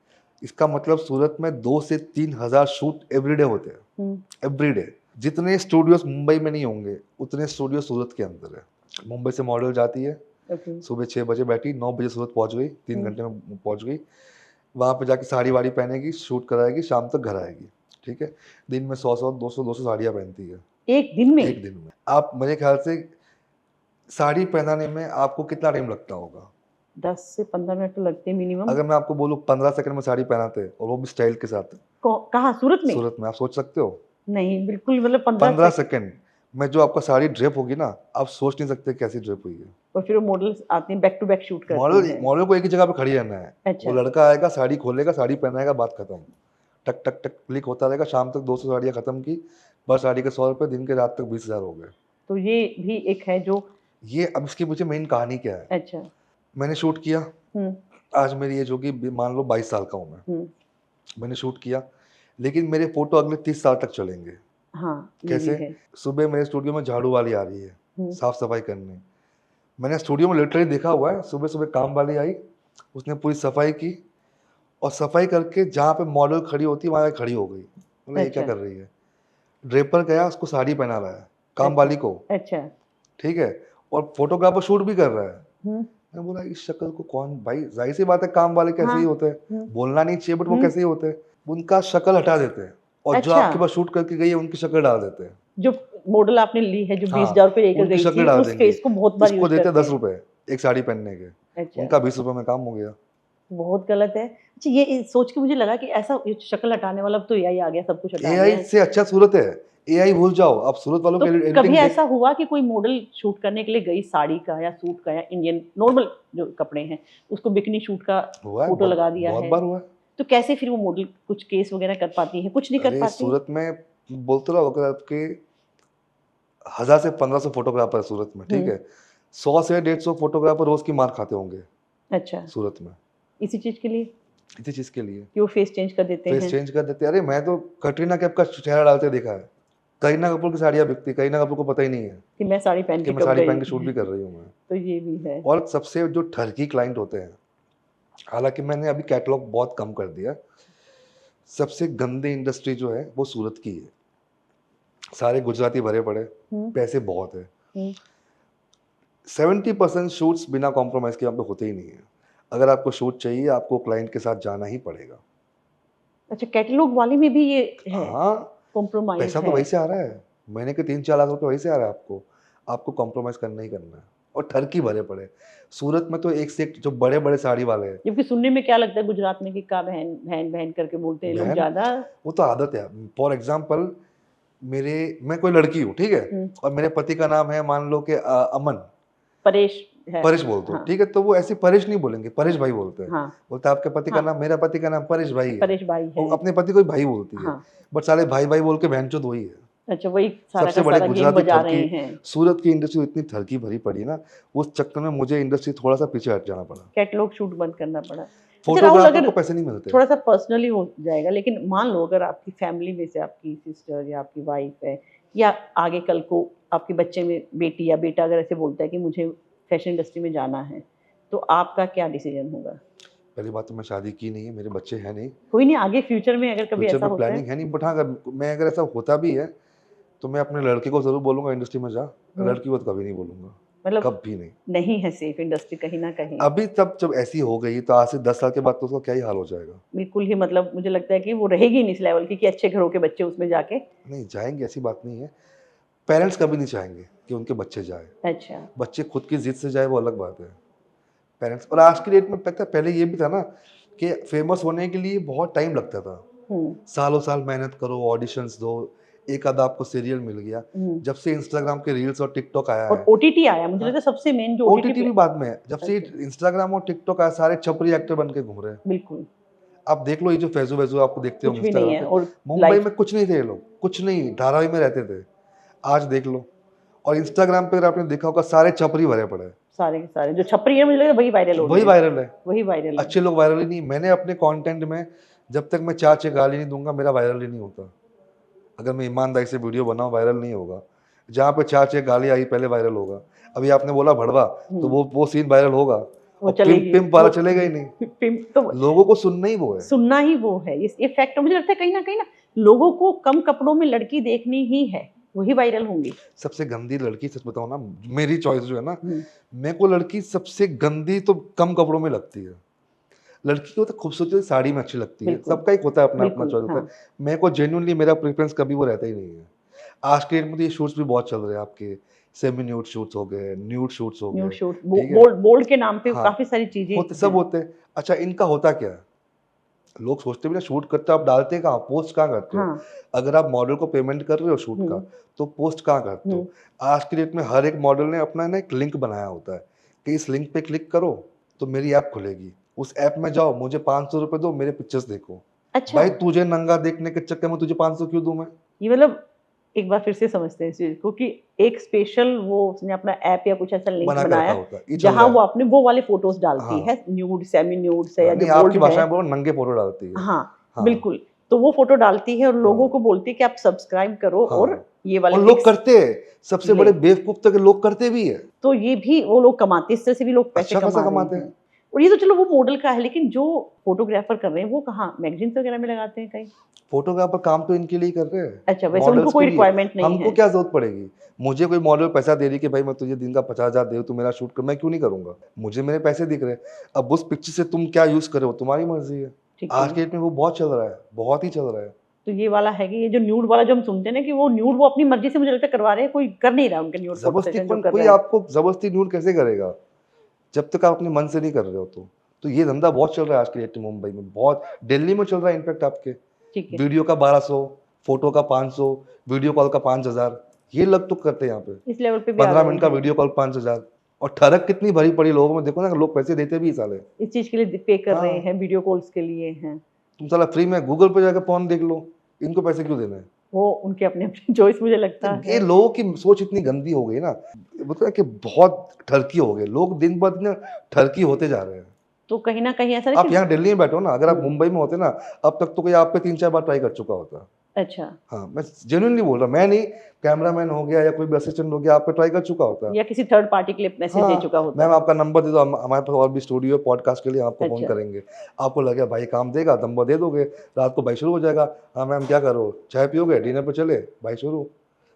इसका मतलब सूरत में 2 से 3 हजार शूट एवरीडे होते हैं, एवरीडे। जितने स्टूडियोज मुंबई में नहीं होंगे उतने स्टूडियो सूरत के अंदर है। मुंबई से मॉडल जाती है, ओके। सुबह 6 बजे बैठी, 9 बजे सूरत पहुंच गई, 3 घंटे में पहुंच गई। वहां पे जाके साड़ी वाड़ी पहनेगी, शूट कराएगी, शाम तक घर आएगी, ठीक है। दिन में 100 200 साड़ियाँ पहनती है एक दिन में? एक दिन में। आप मेरे ख्याल से साड़ी पहनाने में आपको कितना टाइम लगता होगा? 10 से 15 मिनट तो लगते हैं मिनिमम। अगर मैं आपको बोलूँ 15 सेकंड में साड़ी पहनाते हैं, और वो भी स्टाइल के साथ, कहाँ, सूरत में? सूरत में, आप सोच सकते हो? नहीं, बिल्कुल, मतलब 15 15 सेकंड। सेकंड में जो आपका साड़ी ड्रेप होगी ना, आप सोच नहीं सकते कैसी ड्रेप हुई है। और फिर वो मॉडल्स आती हैं, बैक टू बैक शूट करती मॉडल हैं। मॉडल को एक ही जगह पे खड़ी रहना है। अच्छा। वो लड़का आएगा, साड़ी खोलेगा, साड़ी पहनाएगा, बात खत्म। टक टक टक क्लिक होता रहेगा, शाम तक 200 साड़ियाँ खत्म की, बस साड़ी के 100 रुपए, दिन के रात तक 20,000 हो गए। तो ये भी एक है जो। ये अब इसके पीछे मेन कहानी क्या है? अच्छा। मैंने शूट किया, हम्म। आज मेरी एज होगी मान लो 22 साल का हूँ मैं। हम्म। मैंने शूट किया, लेकिन मेरे फोटो अगले 30 साल तक चलेंगे। हाँ, ये भी कैसे? है। सुबह मेरे स्टूडियो में झाड़ू वाली आ रही है हम्म। साफ सफाई करने। मैंने स्टूडियो में लिटरली देखा हुआ है, सुबह सुबह काम वाली आई, उसने पूरी सफाई की, और सफाई करके जहाँ पे मॉडल खड़ी होती है वहाँ खड़ी हो गई। बोला ये क्या अच्छा। कर रही है? ड्रेपर गया, उसको साड़ी पहना रहा है, काम अच्छा। वाली को, अच्छा। ठीक है, और फोटोग्राफर शूट भी कर रहा है। हम्म। मैं बोला इस शक्ल को कौन, भाई जाहिर सी बात है काम वाले कैसे हाँ। ही होते हैं, बोलना नहीं चाहिए बट वो कैसे ही होते हैं। उनका शक्ल हटा देते हैं, और जो अच्छा। आपके पास शूट करके गई है उनकी शक्ल डाल देते हैं। जो मॉडल आपने ली है, जो हाँ, 20,000 रुपए लेकर उनकी गई शक्ल थी, डाल उस देंगे। फेस को बहुत बार इसको यूज देते करते 10 हैं। रुपए एक साड़ी पहनने के, अच्छा। उनका 20 रुपए में काम हो गया। बहुत गलत है। अच्छा, ये सोच के मुझे लगा कि ऐसा ये शक्ल हटाने वाला अब तो एआई आ गया, सब कुछ हटा एआई दिया। से अच्छा सूरत है, एआई भूल जाओ, आप सूरत वालों तो की कभी एडिटिंग ऐसा हुआ कि कोई मॉडल शूट करने के लिए गई साड़ी का या सूट का या इंडियन नॉर्मल जो कपड़े हैं, उसको बिकनी शूट का हुआ है, फोटो लगा दिया बहुत है? बार हुआ है। तो कैसे फिर वो मॉडल कुछ केस वगैरह कर पाती है? कुछ नहीं कर अरे पाती? सूरत में बोलते रहो, अगर आपके 1000 से 1500 फोटोग्राफर है सूरत में, ठीक है, 100 से 150 फोटोग्राफर रोज की मार खाते होंगे अच्छा। सूरत में, इसी चीज के लिए इसी चीज के लिए। कि वो फेस चेंज कर देते फेस हैं? चेंज कर देते हैं। अरे मैं तो कटरीना कैफ का चेहरा डालते देखा है। करीना कपूर की साड़ियाँ बिकती, करीना कपूर को पता ही नहीं है कि मैं साड़ी पहन कि के मैं कब साड़ी पहन के गई। शूट भी कर रही हूँ मैं। तो ये भी है। और सबसे जो ठरकी क्लाइंट होते हैं, हालांकि मैंने अभी कैटलॉग बहुत कम कर दिया, सबसे गंदी इंडस्ट्री जो है वो सूरत की है। सारे गुजराती भरे पड़े, पैसे बहुत है। 70% शूट्स बिना कॉम्प्रोमाइज के यहाँ पे होते ही नहीं है। अगर आपको शूट चाहिए, आपको क्लाइंट के साथ जाना ही पड़ेगा। अच्छा, कैटलॉग वाले में भी ये है हाँ, कॉम्प्रोमाइज पैसा तो है? वहीं से आ रहा है, महीने के 3-4 लाख रुपए वहीं से आ रहा है आपको। आपको कॉम्प्रोमाइज करना ही करना है, और ठरकी भरे पड़े। सूरत में तो एक से एक जो बड़े बड़े साड़ी वाले हैं। जबकि सुनने में क्या लगता है गुजरात में कि का बहन बहन बहन करके बोलते हैं लोग बहन, ज्यादा। वो तो आदत है। फॉर एग्जाम्पल, मैं कोई लड़की हूँ, ठीक है, और मेरे पति का नाम है मान लो कि अमन, परेश है। परेश बोलते हो, हाँ। ठीक है, तो वो ऐसे परेश नहीं बोलेंगे, परेश भाई बोलते हैं। हाँ। बोलते हैं आपके पति का हाँ। नाम, मेरा पति का नाम परेश भाई है, परेश भाई वो है। अपने पति को ही भाई बोलती है। हाँ। बट साले भाई भाई बोल के बहनचोद वही है। अच्छा, वही सारा सबसे का बड़े सारा गेम गुजराती बजा रहे ठरकी, हैं। सूरत की इंडस्ट्री इतनी ठरकी भरी पड़ी ना, उस चक्कर में मुझे इंडस्ट्री थोड़ा सा पीछे हट जाना पड़ा। कैटलॉग शूट बंद करना पड़ा। अच्छा राहुल, फोटोग्राफर अगर को पैसे नहीं मिलते। थोड़ा सा पर्सनली हो जाएगा, लेकिन मान लो अगर आपकी फैमिली में से आपकी सिस्टर या आपकी वाइफ है, या आगे कल को आपके बच्चे में बेटी या बेटा अगर ऐसे बोलता है कि मुझे फैशन इंडस्ट्री में जाना है, तो आपका क्या डिसीजन होगा? पहली बात तो मैं शादी की नहीं है, मेरे बच्चे हैं नहीं, कोई नहीं, आगे फ्यूचर में अगर कभी फ्यूचर ऐसा में होता है। प्लानिंग है नहीं। बट हाँ, अगर ऐसा होता भी है तो मैं अपने लड़के को जरूर बोलूंगा इंडस्ट्री में जा, लड़की को तो कभी नहीं बोलूंगा। मतलब कभी नहीं। नहीं है सेफ इंडस्ट्री कहीं ना कहीं। अभी तब जब ऐसी हो गई तो आज से 10 साल के बाद तो उसका क्या ही हाल हो जाएगा। बिल्कुल ही, मतलब मुझे लगता है कि वो रहेगी नहीं इस लेवल की कि अच्छे घरों के बच्चे उसमें जाके। नहीं जाएंगे, ऐसी बात नहीं है। पेरेंट्स कभी नहीं चाहेंगे कि उनके बच्चे जाए। अच्छा। बच्चे खुद की जिद से जाए वो अलग बात है। पेरेंट्स, और आज की डेट में पता है, पहले ये भी था ना कि फेमस होने के लिए बहुत टाइम लगता था। हम्म। सालों साल मेहनत करो, ऑडिशंस दो, एक आधा आपको सीरियल मिल गया। जब से इंस्टाग्राम के रील्स और टिकटॉक आया और है। ओटीटी आया, मुझे हाँ, लगता है सबसे मेन जो ओटीटी ओटीटी भी बाद में है। जब से अच्छा। इंस्टाग्राम और टिकटॉक आया, सारे छपरी एक्टर बन के घूम रहे हैं। बिल्कुल। आप देख लो, ये जो फैजू वैजू आपको देखते हो कुछ भी नहीं इंस्टाग्राम है पे, और मुंबई लाइफ में कुछ नहीं थे ये लोग, कुछ नहीं, धारावी में रहते थे। आज देख लो। और इंस्टाग्राम पे अगर आपने देखा होगा, सारे छपरी भरे पड़े हैं। सारे के सारे जो छपरी है मुझे लगता है वही वायरल हो रही वही है। वायरल है। वही वायरल है। अच्छे लोग वायरल ही नहीं। मैंने अपने कंटेंट में, जब तक मैं चार गाली नहीं दूंगा, मेरा वायरल ही नहीं होता। अगर मैं ईमानदारी से वीडियो बनाऊं, वायरल नहीं होगा। जहाँ पे चार गाली आई पहले वायरल होगा। अभी आपने बोला भड़वा, तो वो सीन वायरल होगा। वो और पिम्प चलेगी पिम्प वाला वो चलेगा ही नहीं। पिंप तो लोगों को सुनना ही वो है। सुनना ही वो है। ये फैक्ट मुझे लगता है कहीं ना लोगों को कम कपड़ों में लड़की देखनी ही है, वही वायरल होंगी। सबसे गंदी लड़की, सच बताओ ना, मेरी चॉइस जो है ना, हम्म। मेरे को लड़की सबसे गंदी तो कम कपड़ों में लगती है। लड़की को तो खूबसूरती साड़ी में अच्छी लगती है, बिल्कुल। सबका एक होता है, अपना अपना बिल्कुल चॉइस होता हाँ। है। मेरे को जेन्युइनली मेरा प्रेफरेंस कभी वो रहता ही नहीं है। आज के डेट में तो ये शूट्स भी बहुत चल रहे हैं आपके, सेमी न्यूड शूट्स हो गए, न्यूड शूट्स हो न्यूड गए। शूट, ठीक है। बोल्ड बोल्ड के नाम पे हाँ, काफी सारी चीजें होते सब हैं। होते हैं। अच्छा, इनका होता क्या है? लोग सोचते भी ना, शूट करते हो आप, डालते कहाँ, पोस्ट कहाँ करते हो? हाँ। अगर आप मॉडल को पेमेंट कर रहे हो शूट का, हम्म। तो पोस्ट कहाँ करते हो? आज की डेट में हर एक मॉडल ने अपना ना एक लिंक बनाया होता है कि इस लिंक पे क्लिक करो तो मेरी ऐप खुलेगी, उस ऐप में जाओ, मुझे 500 रुपए दो, मेरे पिक्चर्स देखो। अच्छा। भाई तुझे नंगा देखने के चक्कर में तुझे 500 क्यों दूं मैं? ये मतलब एक बार फिर से समझते हैं इस चीज को कि एक स्पेशल वो उसने अपना ऐप या कुछ ऐसा लिंक बना के रखा बनाया होता है, ये चल जहां रहा वो है। अपने वो वाले फोटोज डालती हाँ, है, न्यूड सेमी न्यूड से हाँ, या जो नहीं आपकी बोल्ड है। भाषा में बोलो, नंगे फोटो डालती है। हाँ। हाँ, बिल्कुल। तो वो फोटो डालती है और लोगों हाँ, को बोलती है कि आप सब्सक्राइब करो और हाँ। ये वाले और लोग पिक्स करते हैं, सबसे ले। बड़े बेवकूफ तो कि लोग करते भी है। तो ये भी वो लोग कमाते, इस तरह से भी लोग पैसे अच्छा खासा कमा रहे कमाते हैं। हैं। और ये तो चलो वो मॉडल का है, लेकिन जो फोटोग्राफर कर रहे हैं वो कहाँ मैगजीन्स वगैरह में लगाते हैं कहीं? फोटोग्राफर काम तो इनके लिए ही कर रहे हैं, अच्छा, वैसे उनको मॉडल्स के कोई लिए। रिक्वायरमेंट नहीं हमको है। क्या जरूरत पड़ेगी? मुझे कोई मॉडल पैसा दे रही कि भाई मैं तुझे दिन का 50,000 दे, तू मेरा शूट कर, मैं क्यों नहीं करूंगा? मुझे मेरे पैसे दिख रहे हैं। अब उस पिक्चर से तुम क्या यूज करे हो, तुम्हारी मर्जी है। ठीक आज है। के डेट में वो बहुत चल रहा है, बहुत ही चल रहा है। तो ये वाला है कि ये जो न्यूड वाला जो हम सुनते हैं ना कि वो न्यूड वो अपनी मर्जी से मुझे लगता है करवा रहे हैं, कोई कर नहीं रहा है उनके न्यूड फोटो जबरदस्ती सेशन जो कर कोई रहे हैं। आपको जबरदस्ती न्यूड कैसे करेगा, जब तक आप अपने मन से नहीं कर रहे हो तो ये धंधा बहुत चल रहा है आज के डेट में मुंबई में, बहुत। दिल्ली में चल रहा है इनफैक्ट आपके। ठीक है। वीडियो का 1200, फोटो का 500, वीडियो कॉल का 5,000, ये लोग तो करते हैं यहाँ पे। इस लेवल पे भी आ 15 गए मिनट का हैं। Video call 5,000। और ठरक कितनी भरी पड़ी लोगों में, देखो ना, लोग पैसे देते भी साले। इस चीज के लिए पे कर रहे हाँ, हैं, वीडियो कॉल्स के लिए हैं। तुम साला फ्री में गूगल पे जाकर फोन देख लो, इनको पैसे क्यों देने हैं? वो उनके अपने अपनी चॉइस मुझे लगता ये है। लोगों की सोच इतनी गंदी हो गई ना, मतलब कि बहुत ठरकी हो गए लोग, दिन ब दिन ठरकी होते जा रहे हैं। तो कहीं ना कहीं ऐसा आप नहीं यहाँ दिल्ली में बैठो ना, अगर आप कि मुंबई में होते ना, अब तक तो कोई आप पे 3-4 बार ट्राई कर चुका होता। अच्छा, हाँ, मैं जेन्युइनली बोल रहा, मैं नहीं, कैमरामैन हो गया या कोई भी असिस्टेंट हो गया, आप पे ट्राई कर चुका होता। या किसी थर्ड पार्टी के लिए मैसेज दे हाँ, चुका होता। मैम आपका नंबर दे दो, हमारे पास और भी स्टूडियो है, पॉडकास्ट के लिए आपको फ़ोन अच्छा। करेंगे। आपको लगे भाई काम देगा, नंबर दे दोगे, रात को भाई शुरू हो जाएगा। हाँ मैम क्या करो, चाय पियोगे, डिनर पे चले, भाई शुरू।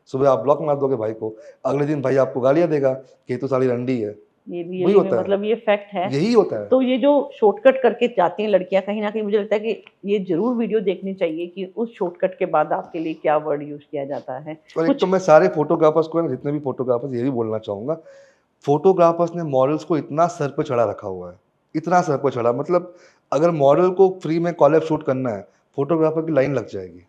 सुबह आप ब्लॉक मार दोगे भाई को, अगले दिन भाई आपको गालियाँ देगा कि ये तो साली रंडी है। ये वही रियली में होता है, मतलब ये फैक्ट है। यही होता है। तो ये जो शॉर्टकट करके जाती हैं लड़कियां, कहीं ना कहीं मुझे लगता है कि ये जरूर वीडियो देखनी चाहिए कि उस शॉर्टकट के बाद आपके लिए क्या वर्ड यूज किया जाता है। और एक तो कुछ मैं सारे फोटोग्राफर्स को, जितने भी फोटोग्राफर्स, ये भी बोलना चाहूँगा, फोटोग्राफर्स ने मॉडल्स को इतना सर पे चढ़ा रखा हुआ है, इतना सर पे चढ़ा, मतलब अगर मॉडल को फ्री में कॉलर शूट करना है, फोटोग्राफर की लाइन लग जाएगी।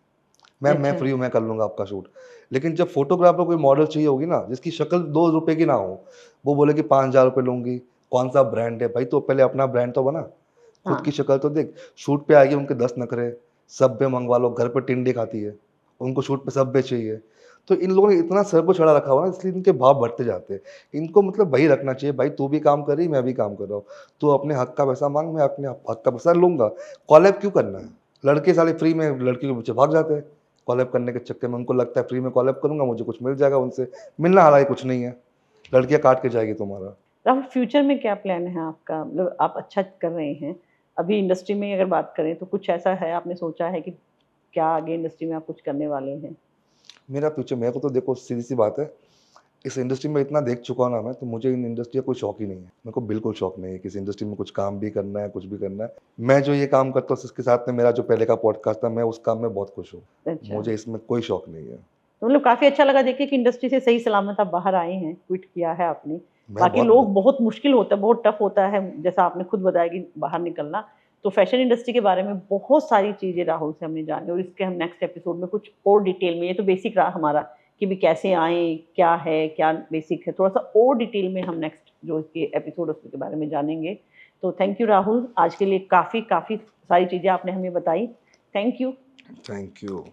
मैम मैं अच्छा। फ्री हूँ, मैं कर लूँगा आपका शूट। लेकिन जब फोटोग्राफर कोई मॉडल चाहिए होगी ना, जिसकी शक्ल 2 रुपए की ना हो, वो बोले कि 5,000 रुपये लूँगी, कौन सा ब्रांड है? भाई तो पहले अपना ब्रांड तो बना, खुद की हाँ। शक्ल तो देख। शूट पे आएगी, उनके 10 नखरे, सब्बे मंगवा लो, घर पे टिंडे खाती है, उनको शूट पे सब्बे चाहिए। तो इन लोगों ने इतना सर पे चढ़ा रखा हुआ ना, इसलिए इनके भाव बढ़ते जाते हैं। इनको मतलब वही रखना चाहिए, भाई तू भी काम कर रही, मैं भी काम कर रहा हूँ, तू अपने हक का पैसा मांग, मैं अपने हक का पैसा लूंगा। कॉलैब क्यों करना है? लड़के साले फ्री में लड़की के पीछे भाग जाते हैं कॉलैब करने के चक्कर में, उनको लगता है फ्री में कॉलैब करूंगा मुझे कुछ मिल जाएगा उनसे। मिलना हालांकि कुछ नहीं है, लड़कियां काट के जाएगी तुम्हारा। राहुल, फ्यूचर में क्या प्लान है आपका? मतलब आप अच्छा कर रहे हैं अभी इंडस्ट्री में, अगर बात करें तो कुछ ऐसा है आपने सोचा है कि क्या आगे इंडस्ट्री में आप कुछ करने वाले हैं? मेरा फ्यूचर, मेरे को तो देखो सीधी सी बात है, इस इंडस्ट्री में इतना देख चुका हूं ना मैं, तो मुझे इन इंडस्ट्री का कोई शौक ही नहीं है। मेरे को बिल्कुल शौक नहीं है किसी इंडस्ट्री में कुछ काम भी करना है, कुछ भी करना है। मैं जो ये काम करता हूँ इसके साथ में मेरा जो पहले का पॉडकास्ट था, मैं उस काम में बहुत खुश हूँ। अच्छा, मुझे इसमें कोई शौक नहीं है। तो मतलब काफ़ी अच्छा लगा देख के कि इंडस्ट्री से सही सलामत आप बाहर आए हैं, क्विट किया है आपने। मैं बाकी बहुत लोग बहुत मुश्किल होता है, बहुत टफ होता है, जैसा आपने खुद बताया कि बाहर निकलना। तो फैशन इंडस्ट्री के बारे में बहुत सारी चीज़ें राहुल से हमने जानी और इसके हम नेक्स्ट एपिसोड में कुछ और डिटेल में, ये तो बेसिक रहा हमारा कि भी कैसे आए, क्या है, क्या बेसिक है, थोड़ा सा और डिटेल में हम नेक्स्ट जो इसके एपिसोड उसके बारे में जानेंगे। तो थैंक यू राहुल, आज के लिए काफ़ी काफ़ी सारी चीज़ें आपने हमें बताई। Thank you. Thank you.